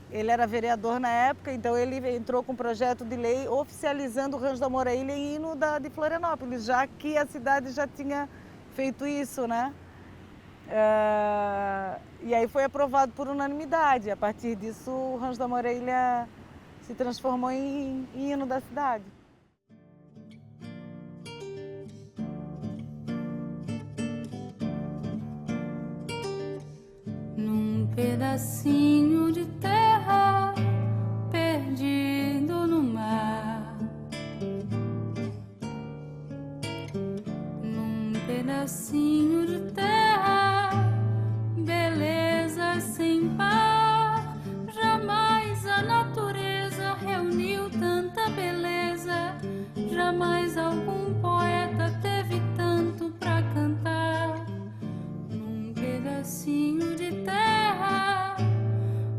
Ele era vereador na época, então ele entrou com um projeto de lei oficializando o Rancho do Amor à Ilha e hino de Florianópolis, já que a cidade já tinha feito isso, né? E aí foi aprovado por unanimidade. A partir disso, o Rancho do Amor à Ilha se transformou em hino da cidade. Num pedacinho de terra perdido no mar, num pedacinho de terra, beleza sem par. Jamais a natureza reuniu tanta beleza, jamais algum poeta teve tanto pra cantar. Num pedacinho de terra,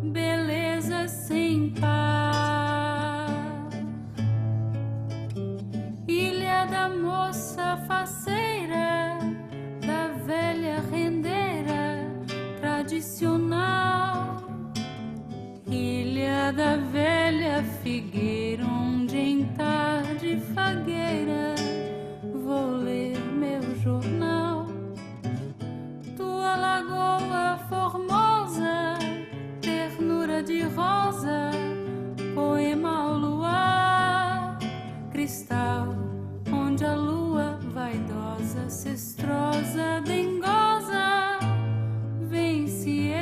beleza sem par. Ilha da moça faceira, da velha rendeira tradicional. Ilha da velha figueira, onde em tarde fagueira vou ler meu jornal. Tua lagoa formosa, ternura de rosa, poema ao luar, cristal, onde a lua vaidosa, cestrosa, dengosa, vem se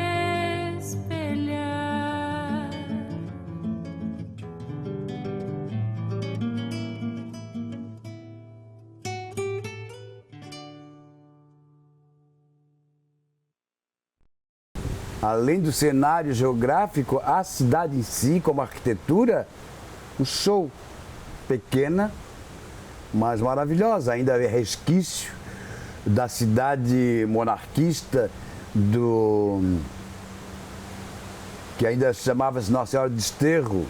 espelhar. Além do cenário geográfico, a cidade em si, como arquitetura, um show. Pequena, mas maravilhosa. Ainda é resquício da cidade monarquista, que ainda chamava-se Nossa Senhora do Desterro,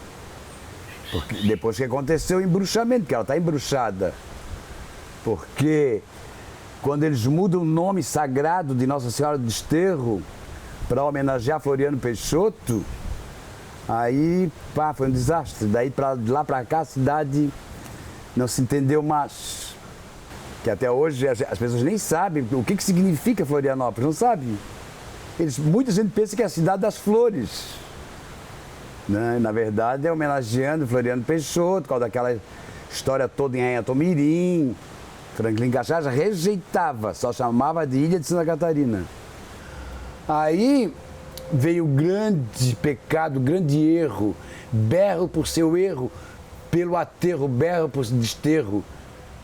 porque depois que aconteceu o embruxamento, que ela está embruxada. Porque quando eles mudam o nome sagrado de Nossa Senhora do Desterro para homenagear Floriano Peixoto, aí foi um desastre. Daí de lá para cá a cidade não se entendeu mais. Que até hoje as pessoas nem sabem o que significa Florianópolis, não sabem. Muita gente pensa que é a cidade das flores. Né? Na verdade é homenageando Floriano Peixoto, por causa daquela história toda em Anhatomirim. Franklin Cachaça rejeitava, só chamava de Ilha de Santa Catarina. Aí veio o grande pecado, o grande erro. Berro por seu erro, pelo aterro, berro por desterro.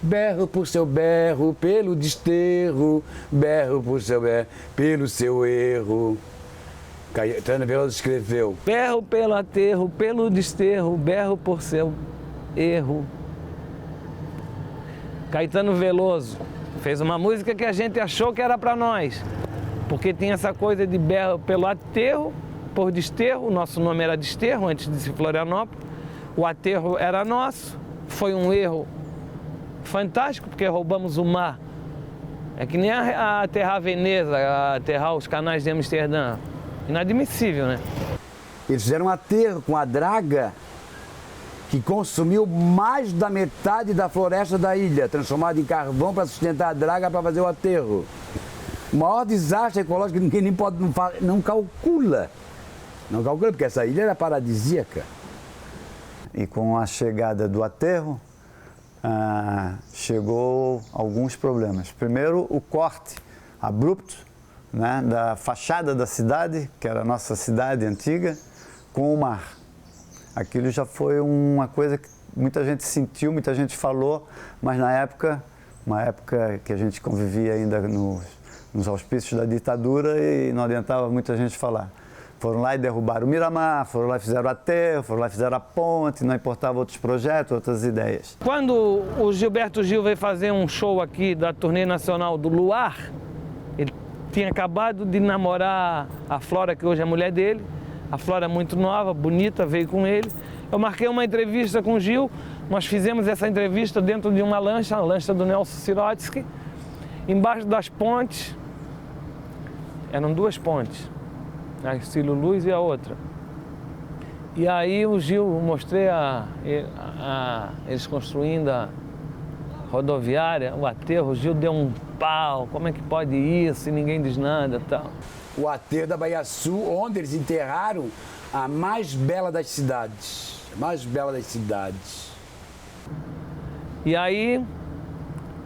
Berro por seu berro, pelo desterro. Berro por seu berro, pelo seu erro. Caetano Veloso escreveu: berro pelo aterro, pelo desterro, berro por seu erro. Caetano Veloso fez uma música que a gente achou que era para nós, porque tinha essa coisa de berro pelo aterro, por desterro. O nosso nome era Desterro antes de ser Florianópolis. O aterro era nosso. Foi um erro fantástico, porque roubamos o mar. É que nem aterrar Veneza, aterrar os canais de Amsterdã. Inadmissível, né? Eles fizeram um aterro com a draga que consumiu mais da metade da floresta da ilha, transformada em carvão para sustentar a draga para fazer o aterro. O maior desastre ecológico que ninguém nem pode, não calcula. Não calcula, porque essa ilha era paradisíaca. E com a chegada do aterro, chegou alguns problemas. Primeiro, o corte abrupto, né, da fachada da cidade, que era a nossa cidade antiga, com o mar. Aquilo já foi uma coisa que muita gente sentiu, muita gente falou, mas na época, uma época que a gente convivia ainda nos auspícios da ditadura e não adiantava muita gente falar. Foram lá e derrubaram o Miramar, foram lá e fizeram o aterro, foram lá e fizeram a ponte, não importava outros projetos, outras ideias. Quando o Gilberto Gil veio fazer um show aqui da turnê nacional do Luar, ele tinha acabado de namorar a Flora, que hoje é a mulher dele. A Flora é muito nova, bonita, veio com ele. Eu marquei uma entrevista com o Gil, nós fizemos essa entrevista dentro de uma lancha, a lancha do Nelson Sirotsky, embaixo das pontes. Eram duas pontes, a Estilo Luz e a outra. E aí o Gil, mostrei eles construindo a rodoviária, o aterro, o Gil deu um pau, como é que pode isso e ninguém diz nada e tal. O aterro da Bahia Sul, onde eles enterraram a mais bela das cidades. A mais bela das cidades. E aí,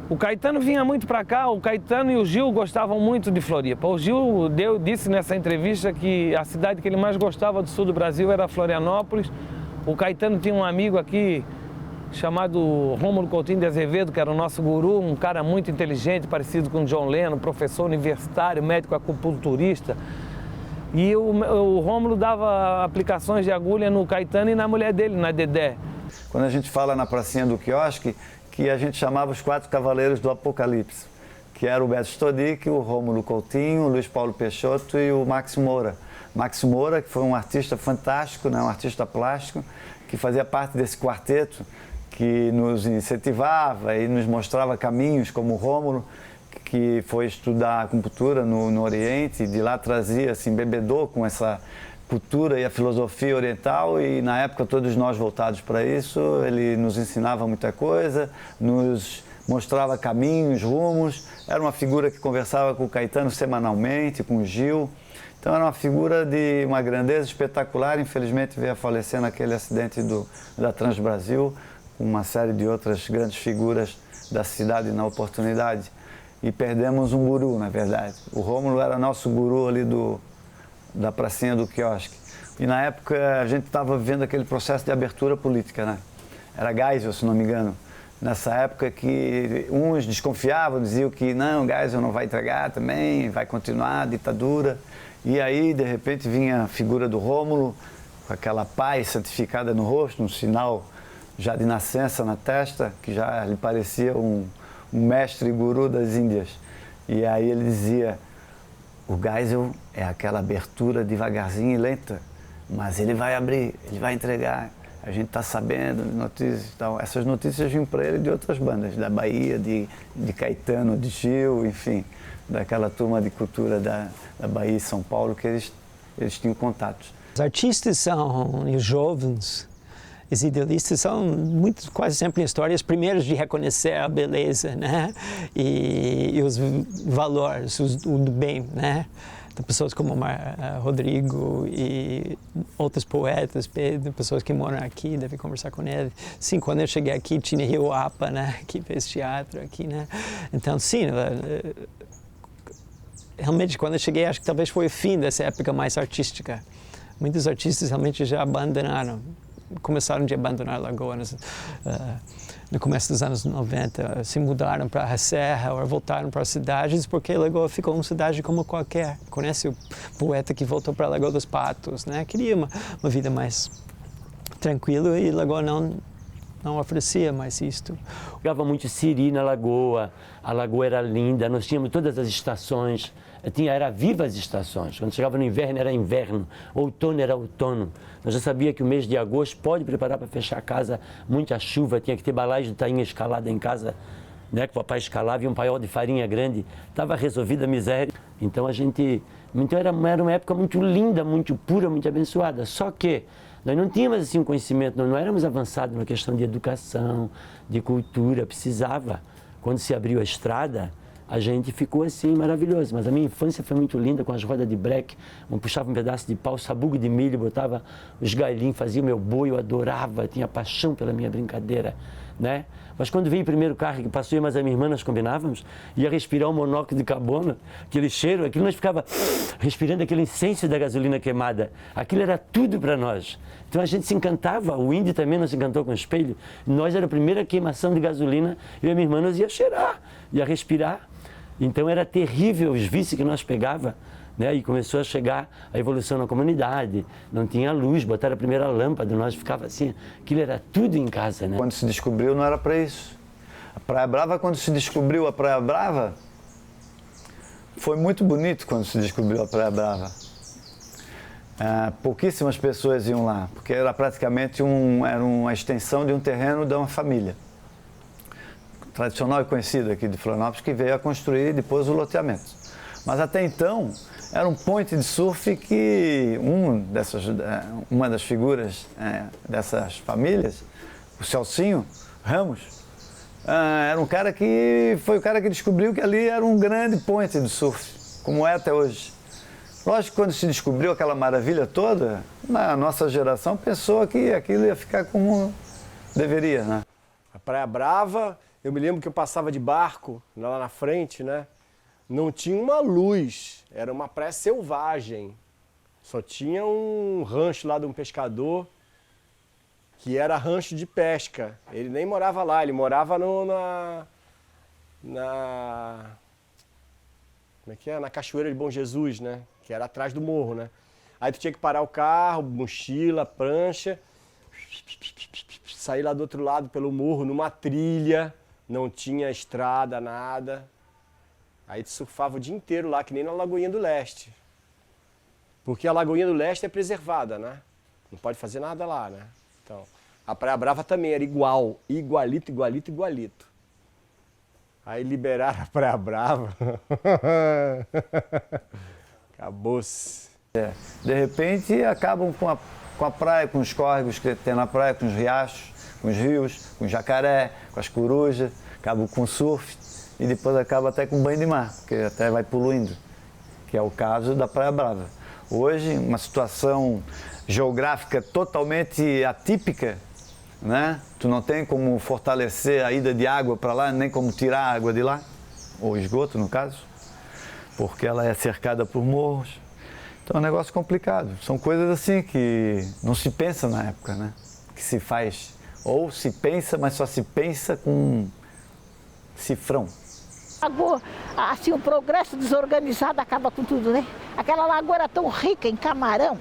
o Caetano vinha muito para cá, o Caetano e o Gil gostavam muito de Floripa. O Gil disse nessa entrevista que a cidade que ele mais gostava do sul do Brasil era Florianópolis. O Caetano tinha um amigo aqui chamado Rômulo Coutinho de Azevedo, que era o nosso guru, um cara muito inteligente, parecido com John Lennon, professor universitário, médico acupunturista. E o Rômulo dava aplicações de agulha no Caetano e na mulher dele, na Dedé. Quando a gente fala na pracinha do quiosque, que a gente chamava os 4 cavaleiros do Apocalipse, que era o Beto Stodic, o Rômulo Coutinho, o Luiz Paulo Peixoto e o Max Moura. Max Moura, que foi um artista fantástico, né, um artista plástico, que fazia parte desse quarteto, que nos incentivava e nos mostrava caminhos, como o Rômulo, que foi estudar acupuntura no Oriente, e de lá trazia, assim, bebedou com essa cultura e a filosofia oriental, e na época todos nós voltados para isso, ele nos ensinava muita coisa, nos mostrava caminhos, rumos, era uma figura que conversava com o Caetano semanalmente, com o Gil, então era uma figura de uma grandeza espetacular, infelizmente veio a falecer naquele acidente da Transbrasil, uma série de outras grandes figuras da cidade na oportunidade. E perdemos um guru, na verdade. O Rômulo era nosso guru ali da pracinha do quiosque. E na época a gente estava vivendo aquele processo de abertura política, né? Era Geisel, se não me engano. Nessa época que uns desconfiavam, diziam que não, Geisel não vai entregar também, vai continuar a ditadura. E aí, de repente, vinha a figura do Rômulo, com aquela paz santificada no rosto, um sinal já de nascença na testa, que já lhe parecia um mestre guru das Índias. E aí ele dizia, o Geisel é aquela abertura devagarzinho e lenta, mas ele vai abrir, ele vai entregar. A gente está sabendo de notícias. Então, essas notícias vinham para ele de outras bandas, da Bahia, de Caetano, de Gil, enfim, daquela turma de cultura da Bahia e São Paulo que eles tinham contatos. Os artistas e os jovens, os idealistas são quase sempre em histórias os primeiros de reconhecer a beleza, né? E os valores, o do bem, né? Então, pessoas como Rodrigo e outros poetas, Pedro, pessoas que moram aqui, devem conversar com ele. Sim, quando eu cheguei aqui tinha Rio Apa, né? Que fez teatro aqui, né? Então, sim, realmente quando eu cheguei acho que talvez foi o fim dessa época mais artística. Muitos artistas realmente já abandonaram. Começaram a abandonar a Lagoa no começo dos anos 90, se mudaram para a Serra ou voltaram para as cidades, porque a Lagoa ficou uma cidade como qualquer. Conhece o poeta que voltou para a Lagoa dos Patos, né? Queria uma vida mais tranquila e Lagoa não oferecia mais isto. Jogava muito siri na Lagoa, a Lagoa era linda, nós tínhamos todas as estações, era viva as estações. Quando chegava no inverno era inverno, outono era outono. Nós já sabia que o mês de agosto pode preparar para fechar a casa, muita chuva, tinha que ter balaio de tainha escalada em casa né? Que o papai escalava e um paiol de farinha grande, estava resolvida a miséria. Então era uma época muito linda, muito pura, muito abençoada. Só que nós não tínhamos assim um conhecimento, nós não éramos avançados na questão de educação, de cultura, precisava. Quando se abriu a estrada, a gente ficou assim, maravilhoso. Mas a minha infância foi muito linda, com as rodas de breque, puxava um pedaço de pau, sabugo de milho, botava os gailinhos, fazia o meu boi, eu adorava, tinha paixão pela minha brincadeira, né? Mas quando veio o primeiro carro que passou, eu e mais a minha irmã, nós combinávamos, ia respirar um monóxido de carbono, aquele cheiro, aquilo nós ficava respirando aquele incenso da gasolina queimada. Aquilo era tudo para nós. Então a gente se encantava, o índio também não se encantou com o espelho. Nós era a primeira queimação de gasolina, eu e a minha irmã nós ia cheirar, ia respirar. Então era terrível os vícios que nós pegava, né? E começou a chegar a evolução na comunidade, não tinha luz, botaram a primeira lâmpada, nós ficava assim, aquilo era tudo em casa, né? Quando se descobriu não era para isso. A Praia Brava, quando se descobriu a Praia Brava, foi muito bonito quando se descobriu a Praia Brava. Pouquíssimas pessoas iam lá, porque era praticamente era uma extensão de um terreno de uma família tradicional e conhecida aqui de Florianópolis, que veio a construir depois o loteamento. Mas até então, era um point de surf que uma das figuras dessas famílias, o Celcinho Ramos, era um cara que foi o cara que descobriu que ali era um grande point de surf, como é até hoje. Lógico que quando se descobriu aquela maravilha toda, a nossa geração pensou que aquilo ia ficar como deveria, né? A Praia Brava, eu me lembro que eu passava de barco lá na frente, né? Não tinha uma luz, era uma praia selvagem. Só tinha um rancho lá de um pescador, que era rancho de pesca. Ele nem morava lá, ele morava como é que é? Na Cachoeira de Bom Jesus, né? Que era atrás do morro, né? Aí tu tinha que parar o carro, mochila, prancha, sair lá do outro lado pelo morro, numa trilha, não tinha estrada, nada. Aí tu surfava o dia inteiro lá, que nem na Lagoinha do Leste. Porque a Lagoinha do Leste é preservada, né? Não pode fazer nada lá, né? Então, a Praia Brava também era igual, igualito, igualito, igualito. Aí liberaram a Praia Brava. Acabou-se. De repente acabam com a praia, com os córregos que tem na praia, com os riachos, com os rios, com o jacaré, com as corujas, acabam com o surf e depois acaba até com banho de mar, porque até vai poluindo, que é o caso da Praia Brava. Hoje, uma situação geográfica totalmente atípica, né? Tu não tem como fortalecer a ida de água para lá, nem como tirar a água de lá, ou esgoto no caso, porque ela é cercada por morros. Então é um negócio complicado. São coisas assim que não se pensa na época, né? Que se faz, ou se pensa, mas só se pensa com cifrão. Lagoa, assim, o progresso desorganizado acaba com tudo, né? Aquela lagoa era tão rica em camarão,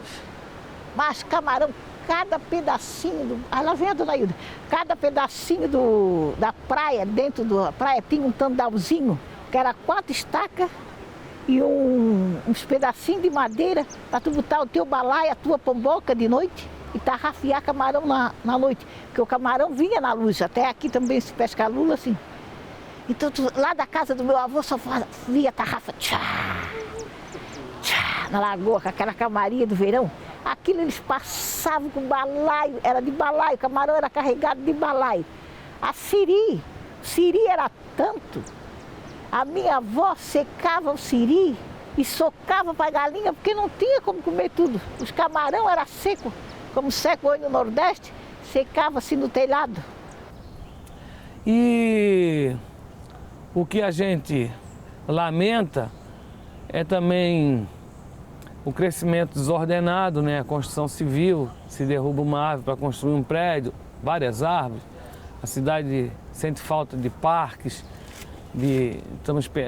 mas camarão, cada pedacinho, lá vem a dona Hilda, cada pedacinho da praia, dentro da praia, tinha um tandalzinho, que era 4 estacas e uns pedacinhos de madeira para tu botar o teu balaio, a tua pomboca de noite e tarrafiar camarão na noite, porque o camarão vinha na luz, até aqui também se pesca lula assim. Então, lá da casa do meu avô só via tarrafa, tchá, tchá, na lagoa, com aquela camarinha do verão. Aquilo eles passavam com balaio, era de balaio, o camarão era carregado de balaio. A siri era tanto, a minha avó secava o siri e socava para a galinha, porque não tinha como comer tudo. Os camarão era seco, como seco hoje no Nordeste, secava-se no telhado. E o que a gente lamenta é também o crescimento desordenado, né? A construção civil, se derruba uma árvore para construir um prédio, várias árvores. A cidade sente falta de parques,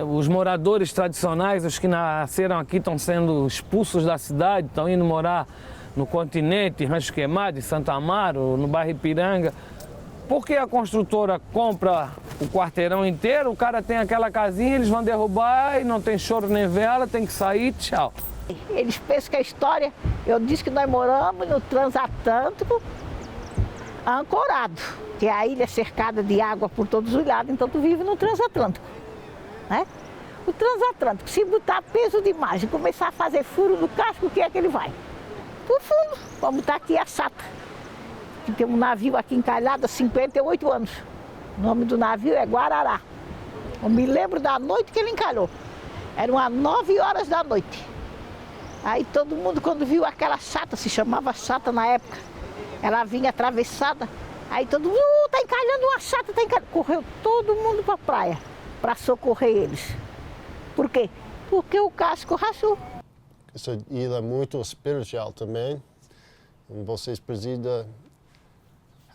os moradores tradicionais, os que nasceram aqui, estão sendo expulsos da cidade, estão indo morar no continente, em Rancho Queimado, em Santa Amaro, no bairro Ipiranga. Porque a construtora compra o quarteirão inteiro, o cara tem aquela casinha, eles vão derrubar e não tem choro nem vela, tem que sair, tchau. Eles pensam que a história, eu disse que nós moramos no transatlântico, ancorado, que é a ilha cercada de água por todos os lados, então tu vive no transatlântico, né? O transatlântico, se botar peso demais e começar a fazer furo no casco, o que é que ele vai? Pro fundo. Vamos botar aqui a Sata, que tem um navio aqui encalhado há 58 anos. O nome do navio é Guarará. Eu me lembro da noite que ele encalhou. Eram às 9 horas da noite. Aí todo mundo, quando viu aquela Sata, se chamava Sata na época, ela vinha atravessada. Aí todo mundo, tá encalhando uma Sata, tá encalhando. Correu todo mundo para a praia para socorrer eles. Por quê? Porque o casco rachou. Essa ilha é muito espiritual também. Vocês precisam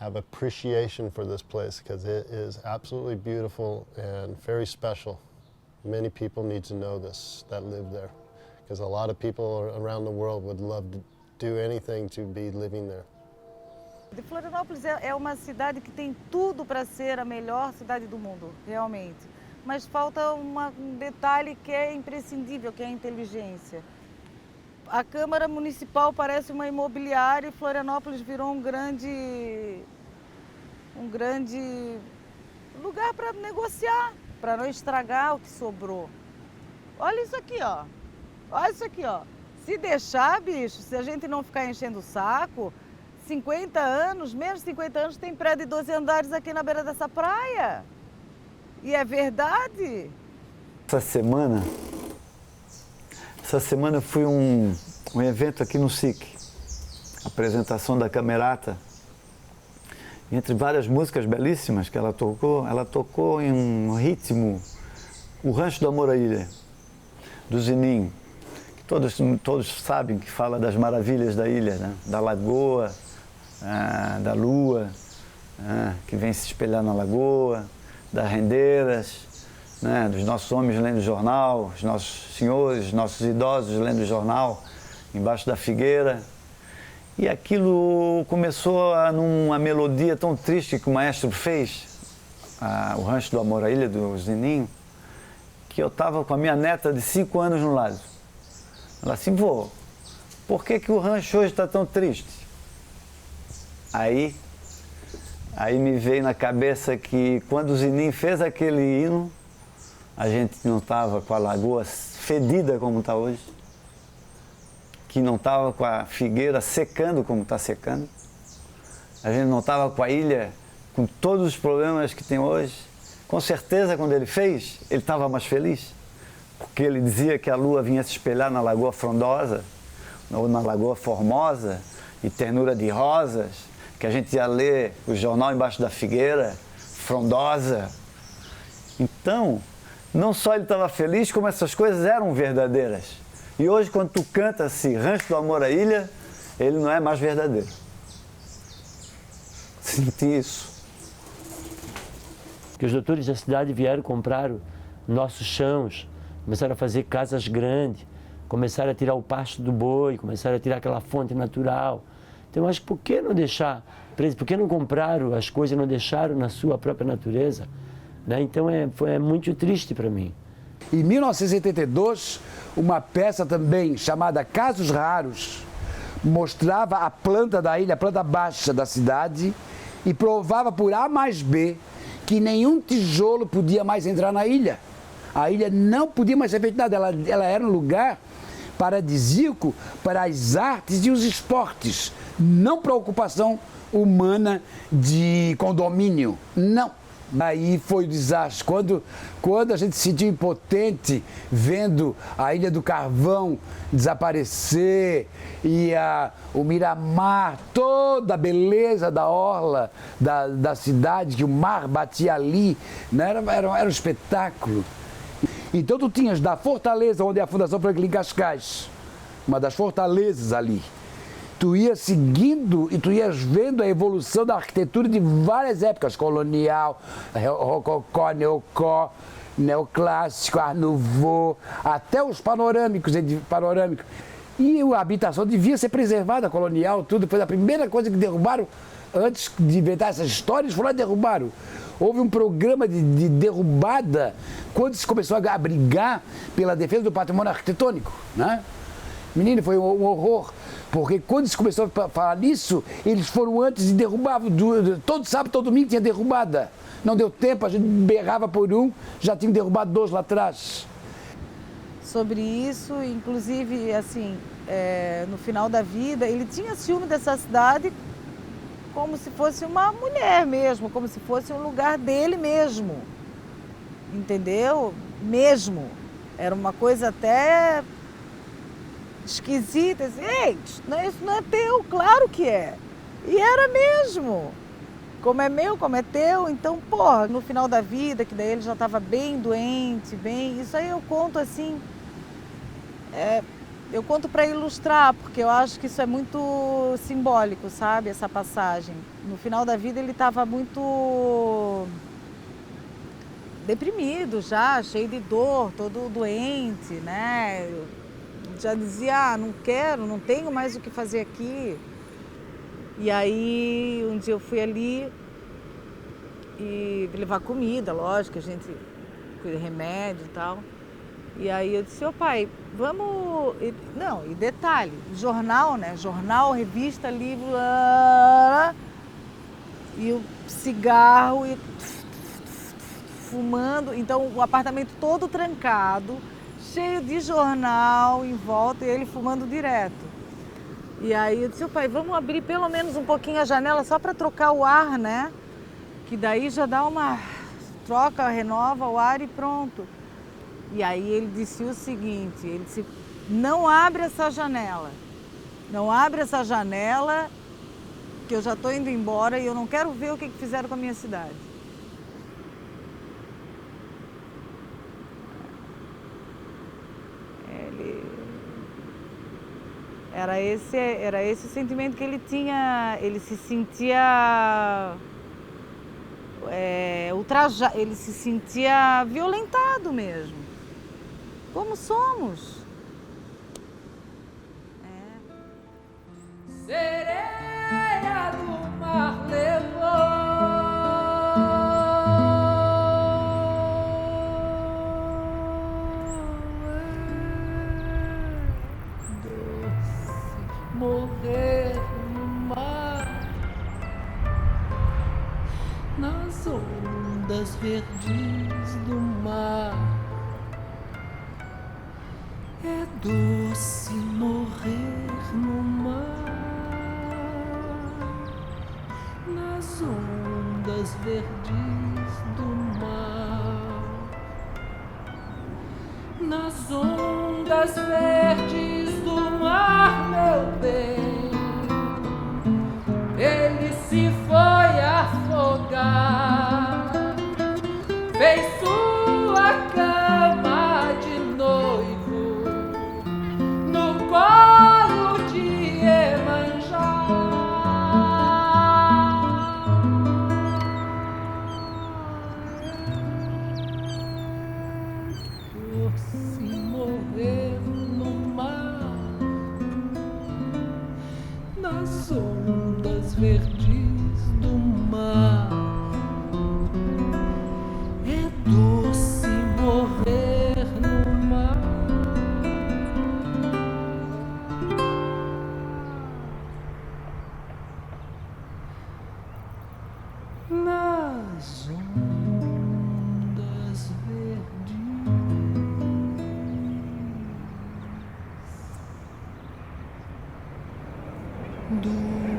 have appreciation for this place because it is absolutely beautiful and very special. Many people need to know this that live there because a lot of people around the world would love to do anything to be living there. Florianópolis é uma cidade que tem tudo para ser a melhor cidade do mundo, realmente. Mas falta um detalhe que é imprescindível, que é a inteligência. A Câmara Municipal parece uma imobiliária e Florianópolis virou um grande lugar para negociar, para não estragar o que sobrou. Olha isso aqui, ó. Olha isso aqui, ó. Se deixar, bicho, se a gente não ficar enchendo o saco, 50 anos, menos de 50 anos, tem prédio de 12 andares aqui na beira dessa praia. E é verdade. Essa semana eu fui um evento aqui no SIC, apresentação da Camerata. Entre várias músicas belíssimas que ela tocou em um ritmo, o Rancho do Amor à Ilha, do Zininho, que todos sabem que fala das maravilhas da ilha, né? Da lagoa, da lua, que vem se espelhar na lagoa, das rendeiras, né, dos nossos homens lendo o jornal, os nossos senhores, nossos idosos lendo o jornal, embaixo da figueira. E aquilo começou numa melodia tão triste que o maestro fez, o Rancho do Amor à Ilha, do Zininho, que eu estava com a minha neta de 5 anos no lado. Ela assim, vô, por que o rancho hoje está tão triste? Aí me veio na cabeça que quando o Zininho fez aquele hino, a gente não estava com a lagoa fedida como está hoje, que não estava com a figueira secando como está secando, a gente não estava com a ilha com todos os problemas que tem hoje. Com certeza, quando ele fez, ele estava mais feliz, porque ele dizia que a lua vinha se espelhar na Lagoa Frondosa, ou na Lagoa Formosa, e ternura de rosas, que a gente ia ler o jornal embaixo da figueira, frondosa. Então, não só ele estava feliz, como essas coisas eram verdadeiras. E hoje, quando tu canta assim, Rancho do Amor à Ilha, ele não é mais verdadeiro. Senti isso. Que os doutores da cidade vieram comprar nossos chãos, começaram a fazer casas grandes, começaram a tirar o pasto do boi, começaram a tirar aquela fonte natural. Então, eu acho que por que não deixar preso? Por que não compraram as coisas e não deixaram na sua própria natureza? Né? Então, foi muito triste para mim. Em 1982, uma peça também chamada Casos Raros mostrava a planta da ilha, a planta baixa da cidade, e provava por A mais B que nenhum tijolo podia mais entrar na ilha. A ilha não podia mais ser feita nada, ela era um lugar paradisíaco para as artes e os esportes, não para a ocupação humana de condomínio, não. Aí foi o desastre. Quando a gente se sentiu impotente vendo a Ilha do Carvão desaparecer e o Miramar, toda a beleza da orla da cidade, que o mar batia ali, né? Era um espetáculo. Então tu tinhas da fortaleza, onde é a Fundação Franklin Cascais, uma das fortalezas ali, tu ias seguindo e tu ias vendo a evolução da arquitetura de várias épocas, colonial, rococó, neoclássico, art nouveau, até os panorâmicos. E a habitação devia ser preservada, colonial, tudo. Foi a primeira coisa que derrubaram, antes de inventar essas histórias, foram lá e derrubaram. Houve um programa de derrubada quando se começou a brigar pela defesa do patrimônio arquitetônico, né? Menino, foi um horror. Porque quando se começou a falar nisso, eles foram antes e derrubavam. Todo sábado, todo domingo tinha derrubada. Não deu tempo, a gente berrava por um, já tinha derrubado 2 lá atrás. Sobre isso, inclusive, assim, no final da vida, ele tinha ciúme dessa cidade como se fosse uma mulher mesmo, como se fosse um lugar dele mesmo. Entendeu? Mesmo. Era uma coisa até esquisita, assim, ei, isso não é teu, claro que é. E era mesmo. Como é meu, como é teu, então, porra, no final da vida, que daí ele já estava bem doente, bem... Isso aí eu conto assim, eu conto para ilustrar, porque eu acho que isso é muito simbólico, sabe, essa passagem. No final da vida ele estava muito deprimido já, cheio de dor, todo doente, né? Já dizia, não quero, não tenho mais o que fazer aqui. E aí, um dia eu fui ali e levar comida, lógico, a gente cuida de remédio e tal. E aí eu disse, ô pai, vamos... Não, e detalhe, jornal, né? Jornal, revista, livro... E o cigarro, e fumando. Então, o apartamento todo trancado, cheio de jornal em volta e ele fumando direto. E aí eu disse, pai, vamos abrir pelo menos um pouquinho a janela só para trocar o ar, né? Que daí já dá uma troca, renova o ar e pronto. E aí ele disse o seguinte, ele disse, não abre essa janela. Não abre essa janela que eu já estou indo embora e eu não quero ver o que fizeram com a minha cidade. Era esse o sentimento que ele tinha, ele se sentia ultrajado, ele se sentia violentado mesmo, como somos. Sereia do mar levou morrer no mar, nas ondas verdes do mar. É doce morrer no mar, nas ondas verdes do mar, nas ondas verdes do mar, meu bem. Ele se foi afogar, fez sua cama de noivo no colo de Iemanjá. Por se morrer no mar, nas ondas verdes do mar. É doce morrer no mar. Nas ondas verdes do